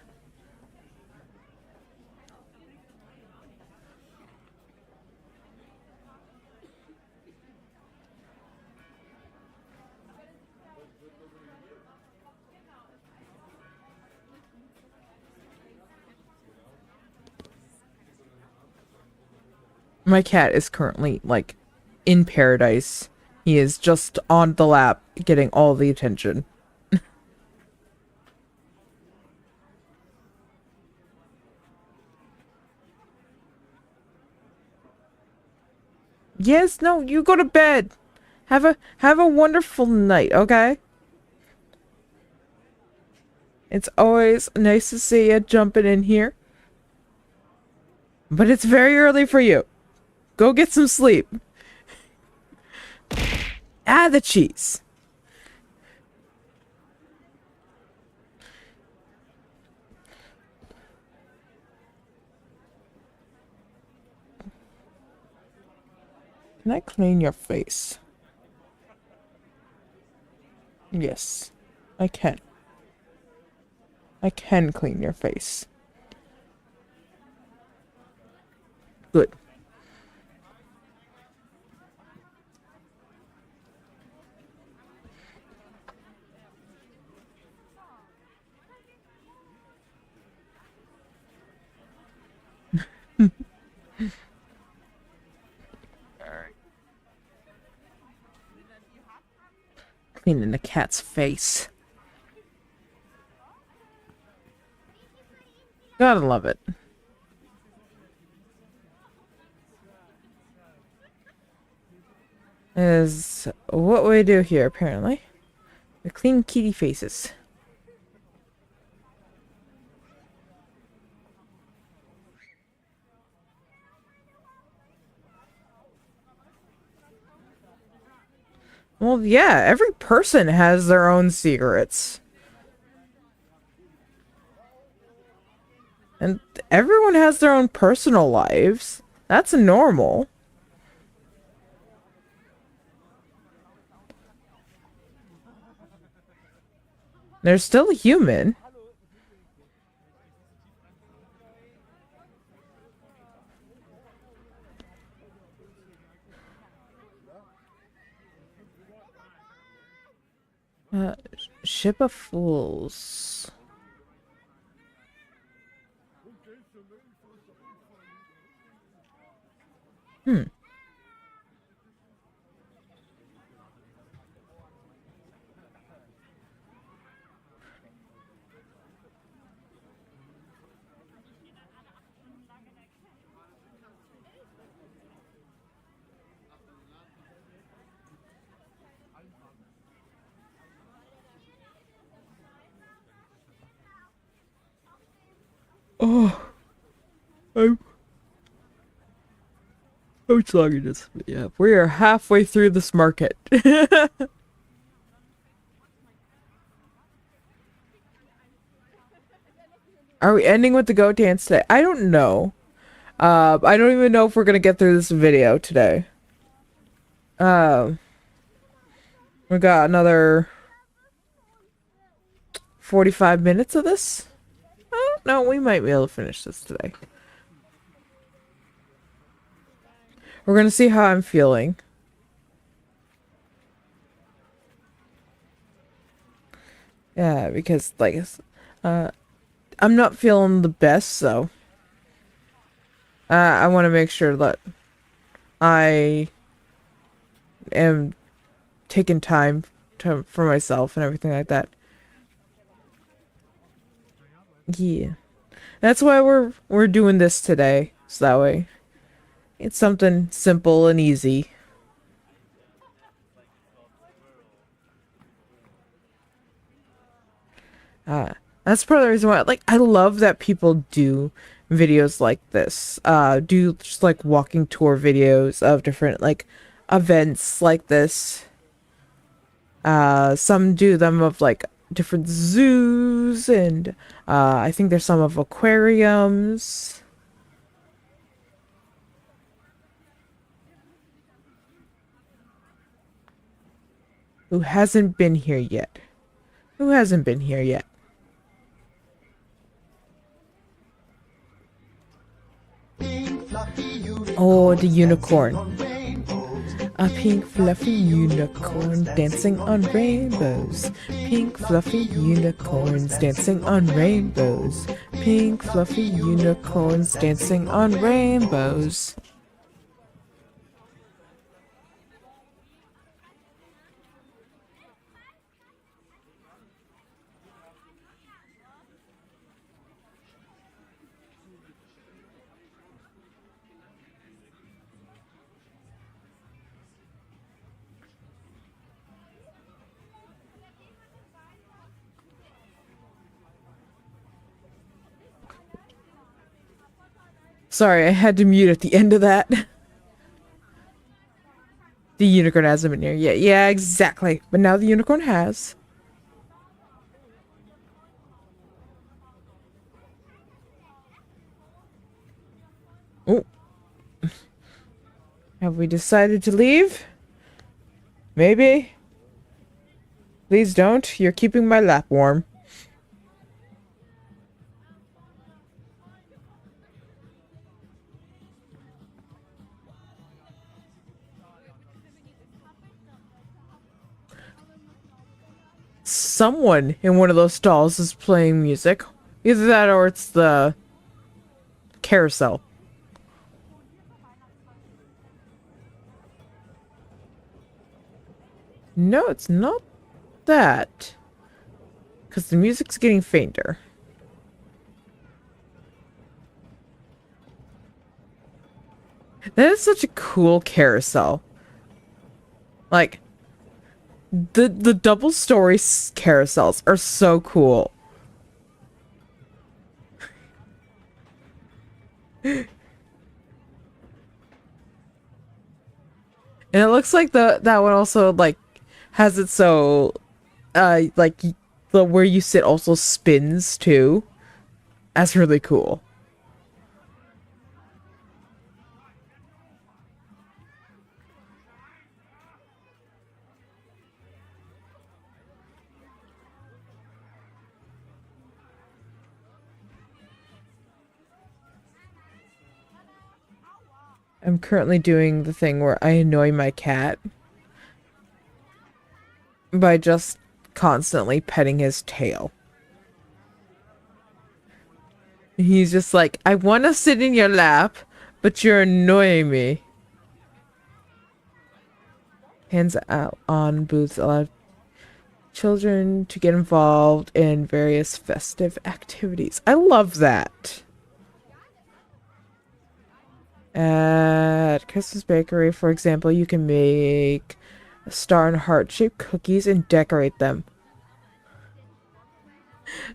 My cat is currently, like, in paradise. He is just on the lap, getting all the attention. Yes, no, you go to bed. Have a wonderful night, okay? It's always nice to see you jumping in here. But it's very early for you. Go get some sleep. Ah, the cheese. Can I clean your face? Yes, I can. I can clean your face. Good. Cleaning the cat's face. Gotta love it. Is what we do here, apparently. We clean kitty faces. Well, yeah, every person has their own secrets. And everyone has their own personal lives. That's normal. They're still human. Uh, Ship of Fools. Hmm. Oh, I'm sorry this. Yeah, we are halfway through this market. Are we ending with the goat dance today? I don't know. I don't even know if we're gonna get through this video today. Um, we got another 45 minutes of this. Oh, no, we might be able to finish this today. We're gonna see how I'm feeling. Yeah, because like, I'm not feeling the best, so I want to make sure that I am taking time for myself and everything like that. Yeah, that's why we're doing this today, so that way it's something simple and easy. That's part of the reason why, like, I love that people do videos like this. Do just like walking tour videos of different like events like this. Some do them of like different zoos, and I think there's some of aquariums. Who hasn't been here yet? Who hasn't been here yet? Oh, the unicorn. A pink fluffy unicorn dancing on rainbows. Pink fluffy unicorns dancing on rainbows. Pink fluffy unicorns dancing on rainbows. Sorry, I had to mute at the end of that. The unicorn hasn't been here yet. Yeah, exactly. But now the unicorn has. Oh. Have we decided to leave? Maybe? Please don't. You're keeping my lap warm. Someone in one of those stalls is playing music. Either that or it's the carousel. No, it's not that. Because the music's getting fainter. That is such a cool carousel. Like, the double story carousels are so cool. And it looks like that one also like has it so like the where you sit also spins too. That's really cool. I'm currently doing the thing where I annoy my cat by just constantly petting his tail. He's just like, I want to sit in your lap, but you're annoying me. Hands out on booths allow children to get involved in various festive activities. I love that. At Christmas Bakery, for example, you can make a star and heart-shaped cookies and decorate them.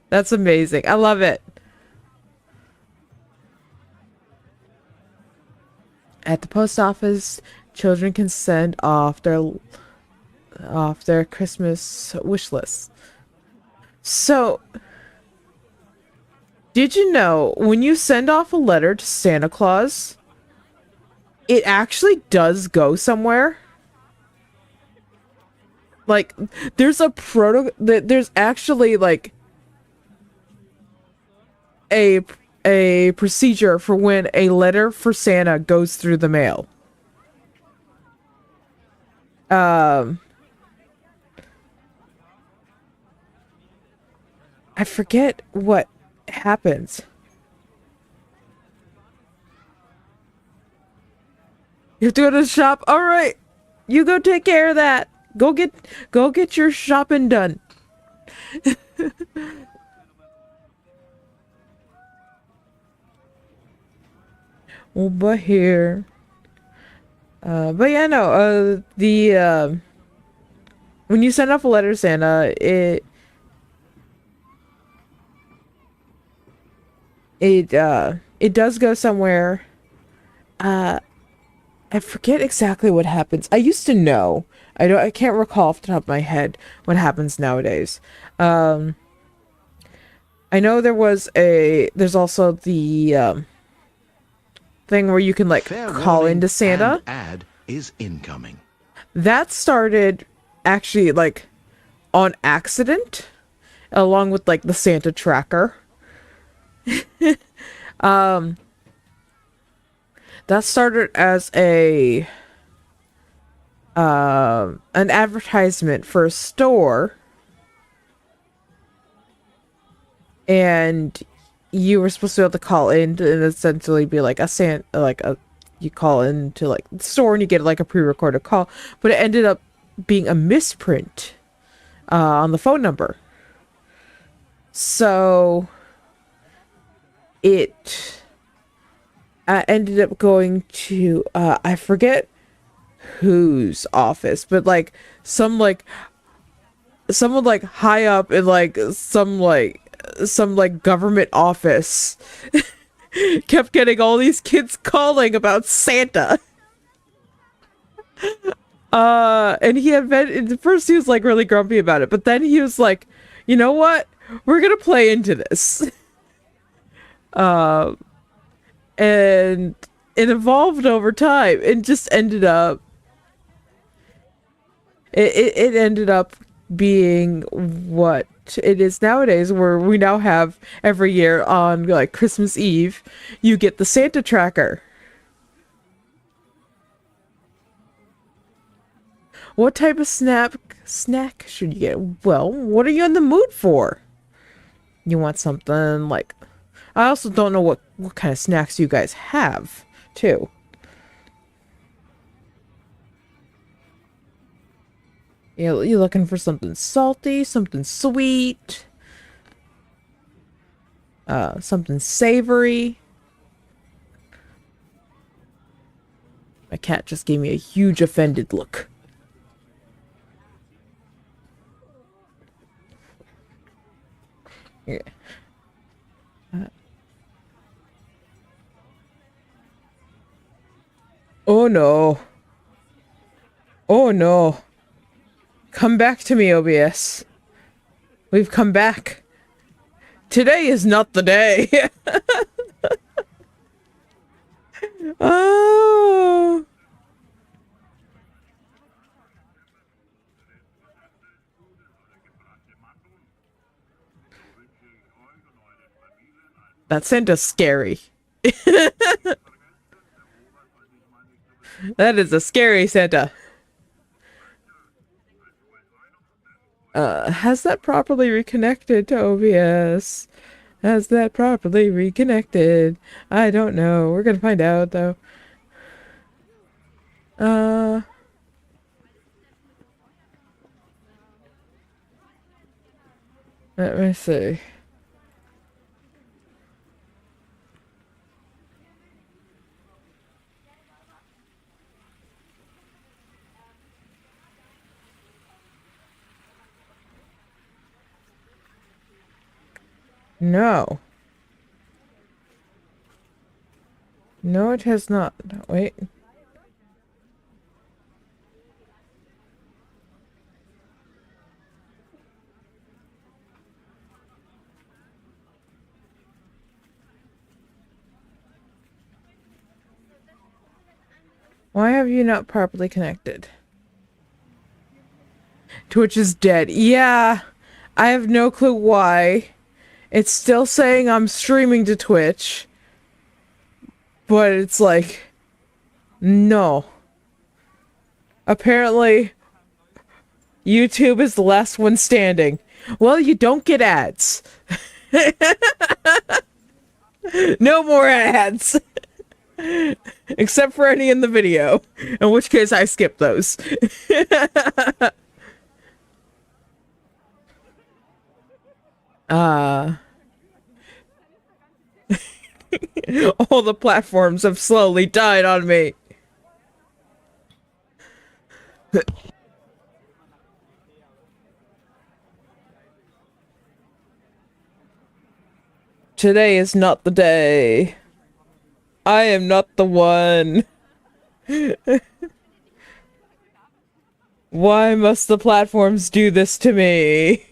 That's amazing. I love it. At the post office, children can send off their Christmas wish lists. So, did you know when you send off a letter to Santa Claus, it actually does go somewhere? Like, there's there's actually like a procedure for when a letter for Santa goes through the mail. I forget what happens. You have to go to the shop. All right, you go take care of that. Go get your shopping done. Over here. But yeah, no. When you send off a letter to Santa, it does go somewhere. I forget exactly what happens. I used to know. I can't recall off the top of my head what happens nowadays. I know there's also the thing where you can like Fair call warning, into Santa. an ad is incoming. That started actually like on accident, along with like the Santa tracker. That started as an advertisement for a store, and you were supposed to be able to call in and essentially be like you call into like the store and you get like a pre-recorded call, but it ended up being a misprint on the phone number. So it ended up going to I forget whose office, but like someone like high up in like some government office. kept getting all these kids calling about Santa. And he had been, at first he was like really grumpy about it, but then he was like, you know what? We're gonna play into this. And it evolved over time and just ended up, it ended up being what it is nowadays, where we now have every year on like Christmas Eve, you get the Santa tracker. What type of snack should you get? Well, what are you in the mood for? You want something like, I also don't know what kind of snacks you guys have, too. You're looking for something salty, something sweet, something savory. My cat just gave me a huge offended look. Yeah. Oh no. Oh no. Come back to me, OBS. We've come back. Today is not the day. Oh. That Santa's scary. That is a scary Santa. Has that properly reconnected to OBS? Has that properly reconnected? I don't know. We're gonna find out, though. Let me see. No. No, it has not. Wait. Why have you not properly connected? Twitch is dead. Yeah, I have no clue why. It's still saying I'm streaming to Twitch. But it's like, no. Apparently, YouTube is the last one standing. Well, you don't get ads. No more ads. Except for any in the video. In which case, I skip those. All the platforms have slowly died on me. Today is not the day. I am not the one. Why must the platforms do this to me?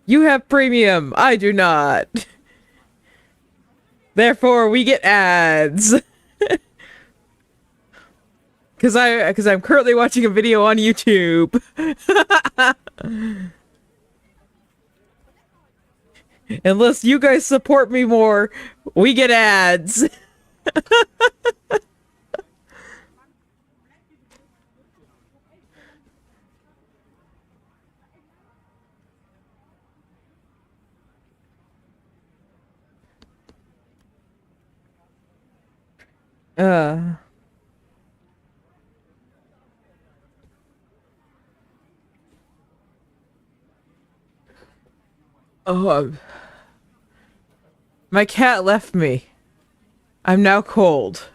You have premium. I do not. Therefore, we get ads. Cause I'm currently watching a video on YouTube. Unless you guys support me more, we get ads. Oh, my cat left me. I'm now cold.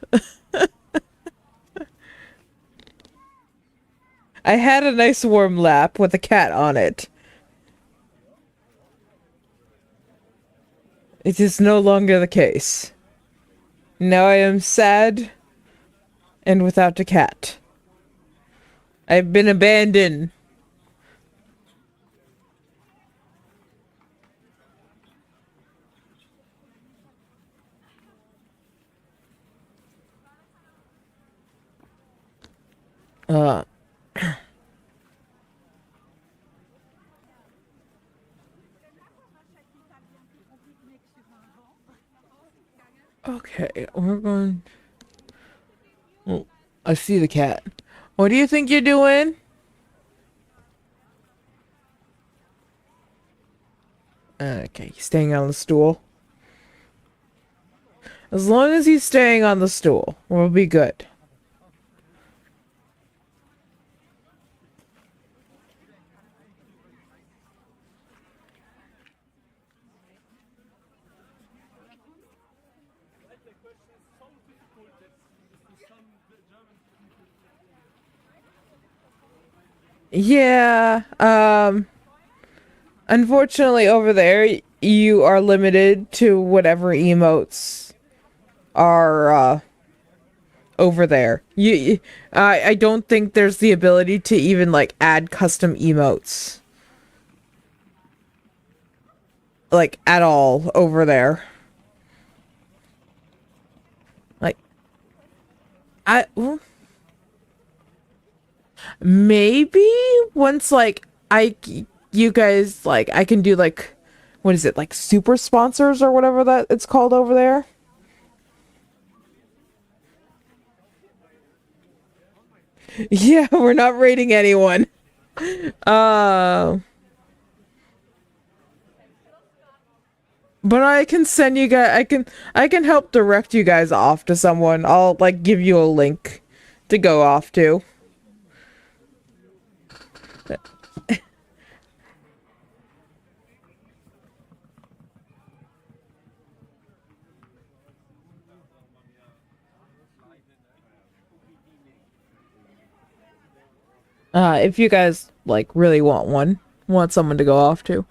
I had a nice warm lap with a cat on it. It is no longer the case. Now I am sad and without a cat. I've been abandoned. Uh, okay, we're going. Oh, I see the cat. What do you think you're doing? Okay, he's staying on the stool. As long as he's staying on the stool, we'll be good. Yeah, unfortunately over there, you are limited to whatever emotes are, over there. I don't think there's the ability to even, like, add custom emotes. Like, at all over there. Like, well, maybe once, like, you guys, like, I can do, like, what is it, like, super sponsors or whatever that it's called over there? Yeah, we're not rating anyone. Uh, but I can send you guys, I can help direct you guys off to someone. I'll, like, give you a link to go off to. If you guys, like, really want someone to go off to.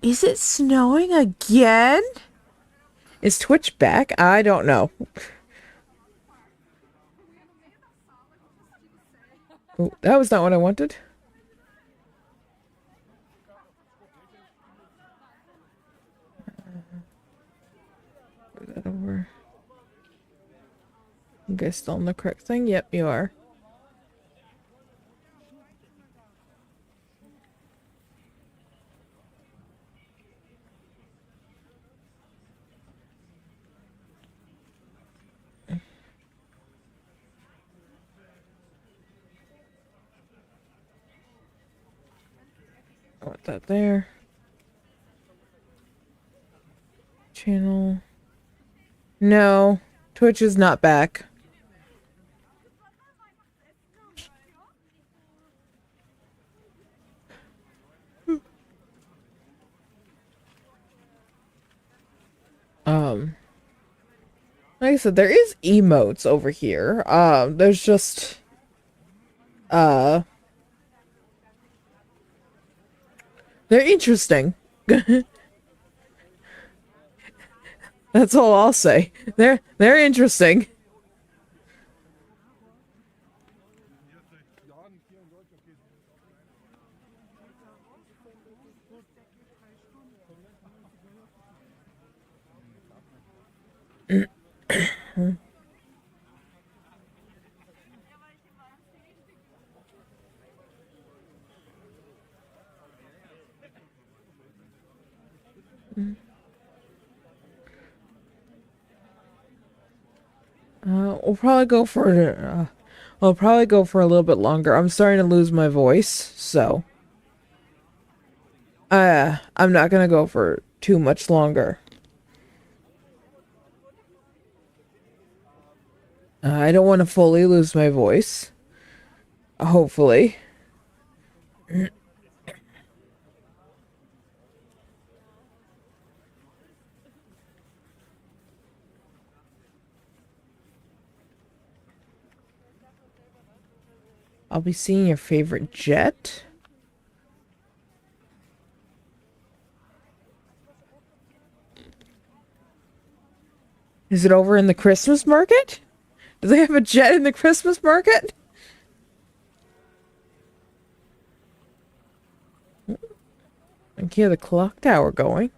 Is it snowing again? Is Twitch back? I don't know. Oh, that was not what I wanted. Put that over. You guys still on the correct thing? Yep, you are. I want that there. Channel. No, Twitch is not back. Um, like I said, there is emotes over here. There's just, uh, they're interesting. That's all I'll say. They're interesting. We'll probably go for we'll probably go for a little bit longer. I'm starting to lose my voice, so I'm not gonna go for too much longer. I don't want to fully lose my voice. Hopefully. I'll be seeing your favorite jet. Is it over in the Christmas market? Do they have a jet in the Christmas market? I can hear the clock tower going.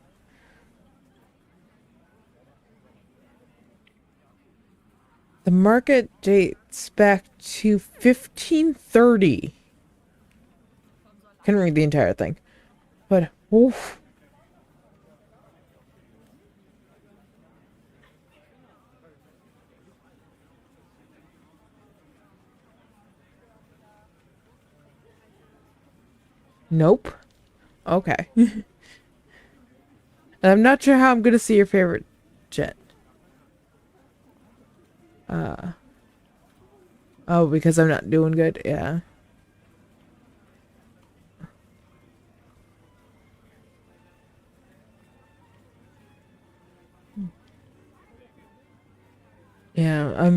The market dates back to 1530. Couldn't read the entire thing. But, oof. Nope. Okay. And I'm not sure how I'm gonna see your favorite jet. Oh, because I'm not doing good? Yeah. Yeah,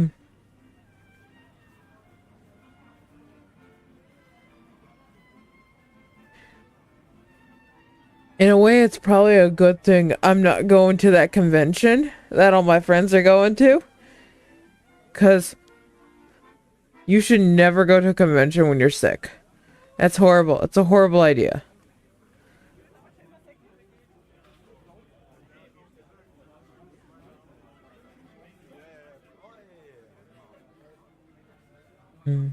in a way, it's probably a good thing I'm not going to that convention that all my friends are going to. Because you should never go to a convention when you're sick. That's horrible. It's a horrible idea. Hmm.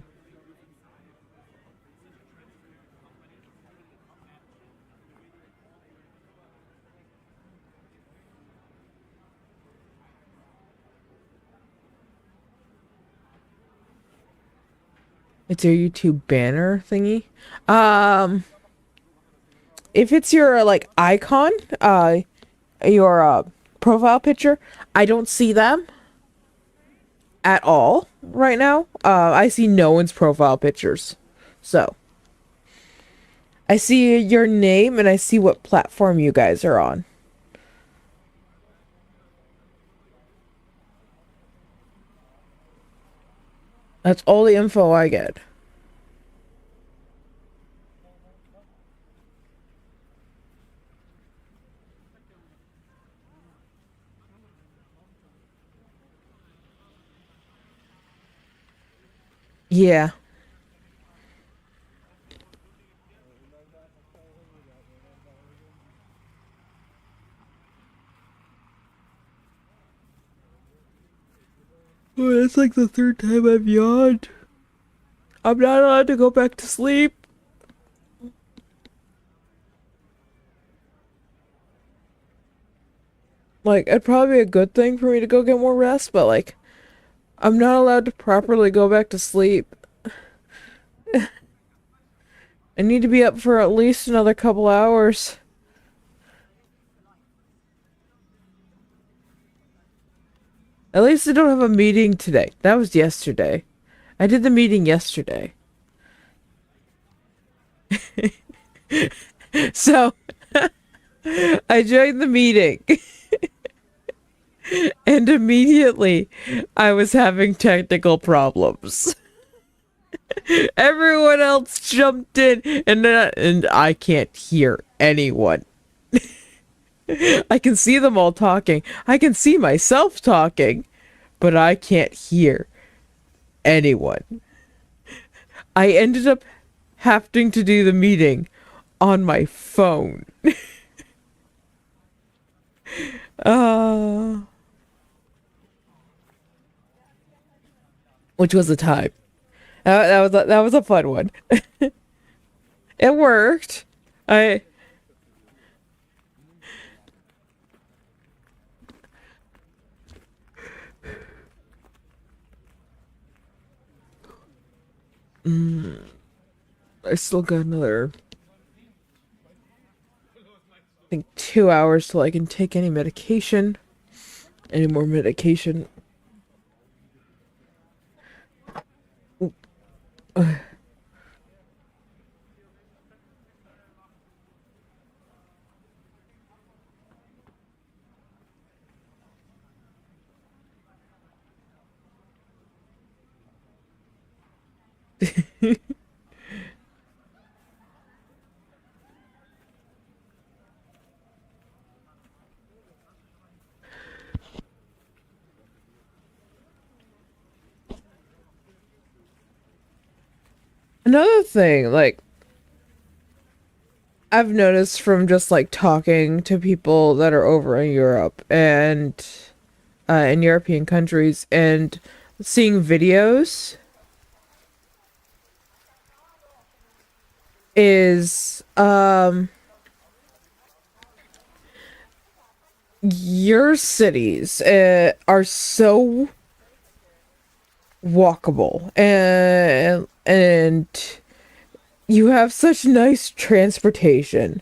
It's your YouTube banner thingy. Um, if it's your like icon, your profile picture, I don't see them at all right now. I see no one's profile pictures. So, I see your name and I see what platform you guys are on. That's all the info I get. Yeah. Oh, that's like the third time I've yawned. I'm not allowed to go back to sleep. Like, it'd probably be a good thing for me to go get more rest, but like, I'm not allowed to properly go back to sleep. I need to be up for at least another couple hours. At least I don't have a meeting today. That was yesterday. I did the meeting yesterday. So, I joined the meeting. And immediately, I was having technical problems. Everyone else jumped in, and I can't hear anyone. I can see them all talking. I can see myself talking, but I can't hear anyone. I ended up having to do the meeting on my phone. Uh, which was a time. That was a fun one. It worked. I I still got another, I think, 2 hours till I can take any medication. Any more medication. Another thing, like, I've noticed from just like talking to people that are over in Europe and in European countries and seeing videos is your cities are so walkable and you have such nice transportation.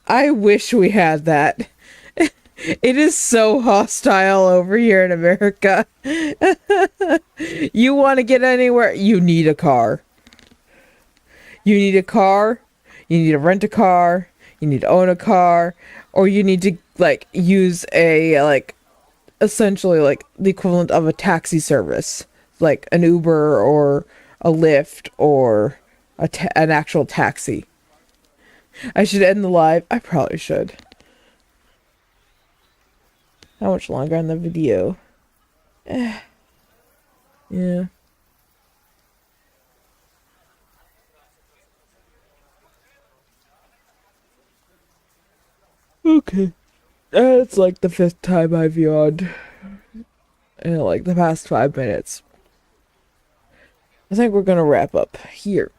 I wish we had that. It is so hostile over here in America. You want to get anywhere, you need a car. You need a car, you need to rent a car, you need to own a car, or you need to like use a like essentially like the equivalent of a taxi service, like an Uber or a Lyft or an actual taxi. I should end the live. I probably should. How much longer on the video? Yeah. Okay. It's like the fifth time I've yawned in like the past 5 minutes. I think we're gonna wrap up here.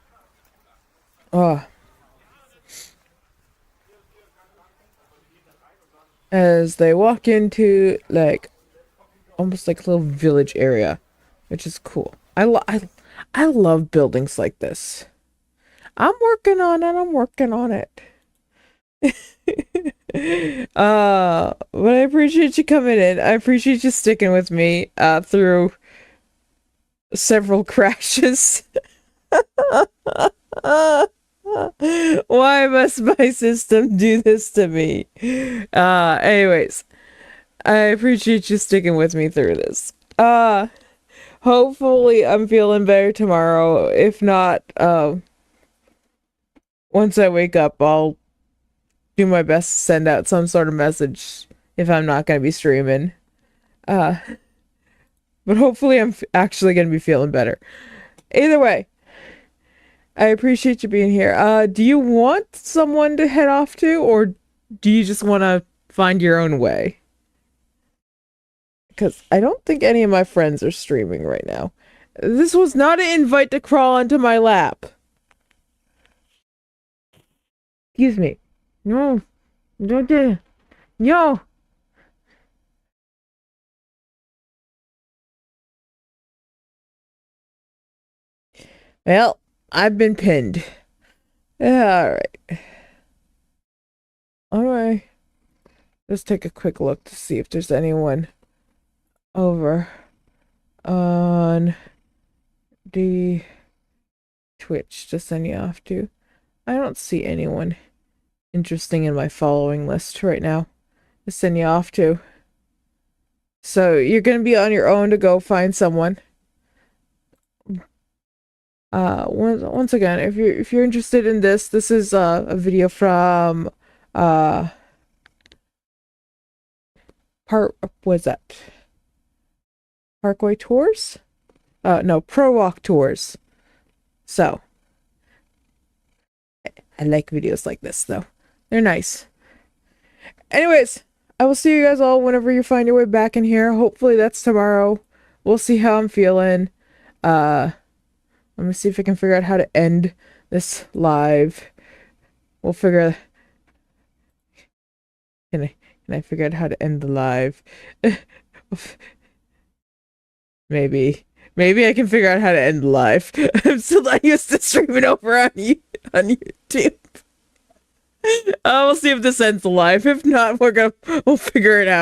As they walk into like almost like a little village area, which is cool. I love buildings like this. I'm working on it. I'm working on it. But I appreciate you coming in. I appreciate you sticking with me through several crashes. Why must my system do this to me? Anyways, I appreciate you sticking with me through this. Hopefully I'm feeling better tomorrow. If not, once I wake up, I'll do my best to send out some sort of message if I'm not going to be streaming. But hopefully I'm actually going to be feeling better. Either way, I appreciate you being here. Do you want someone to head off to, or do you just want to find your own way? Because I don't think any of my friends are streaming right now. This was not an invite to crawl onto my lap. Excuse me. No. Don't do. No. Well, I've been pinned. Alright. Alright. Let's take a quick look to see if there's anyone over on the Twitch to send you off to. I don't see anyone interesting in my following list right now to send you off to. So you're gonna be on your own to go find someone. Once again, if you're interested in this is a video from what's that? Parkway Tours? No, Pro Walk Tours. So I like videos like this though. They're nice. Anyways, I will see you guys all whenever you find your way back in here. Hopefully that's tomorrow. We'll see how I'm feeling. Let me see if I can figure out how to end this live. We'll figure. Can I figure out how to end the live? Maybe I can figure out how to end the live. I'm still not used to streaming over on YouTube. We'll see if this ends the live. If not, we'll figure it out.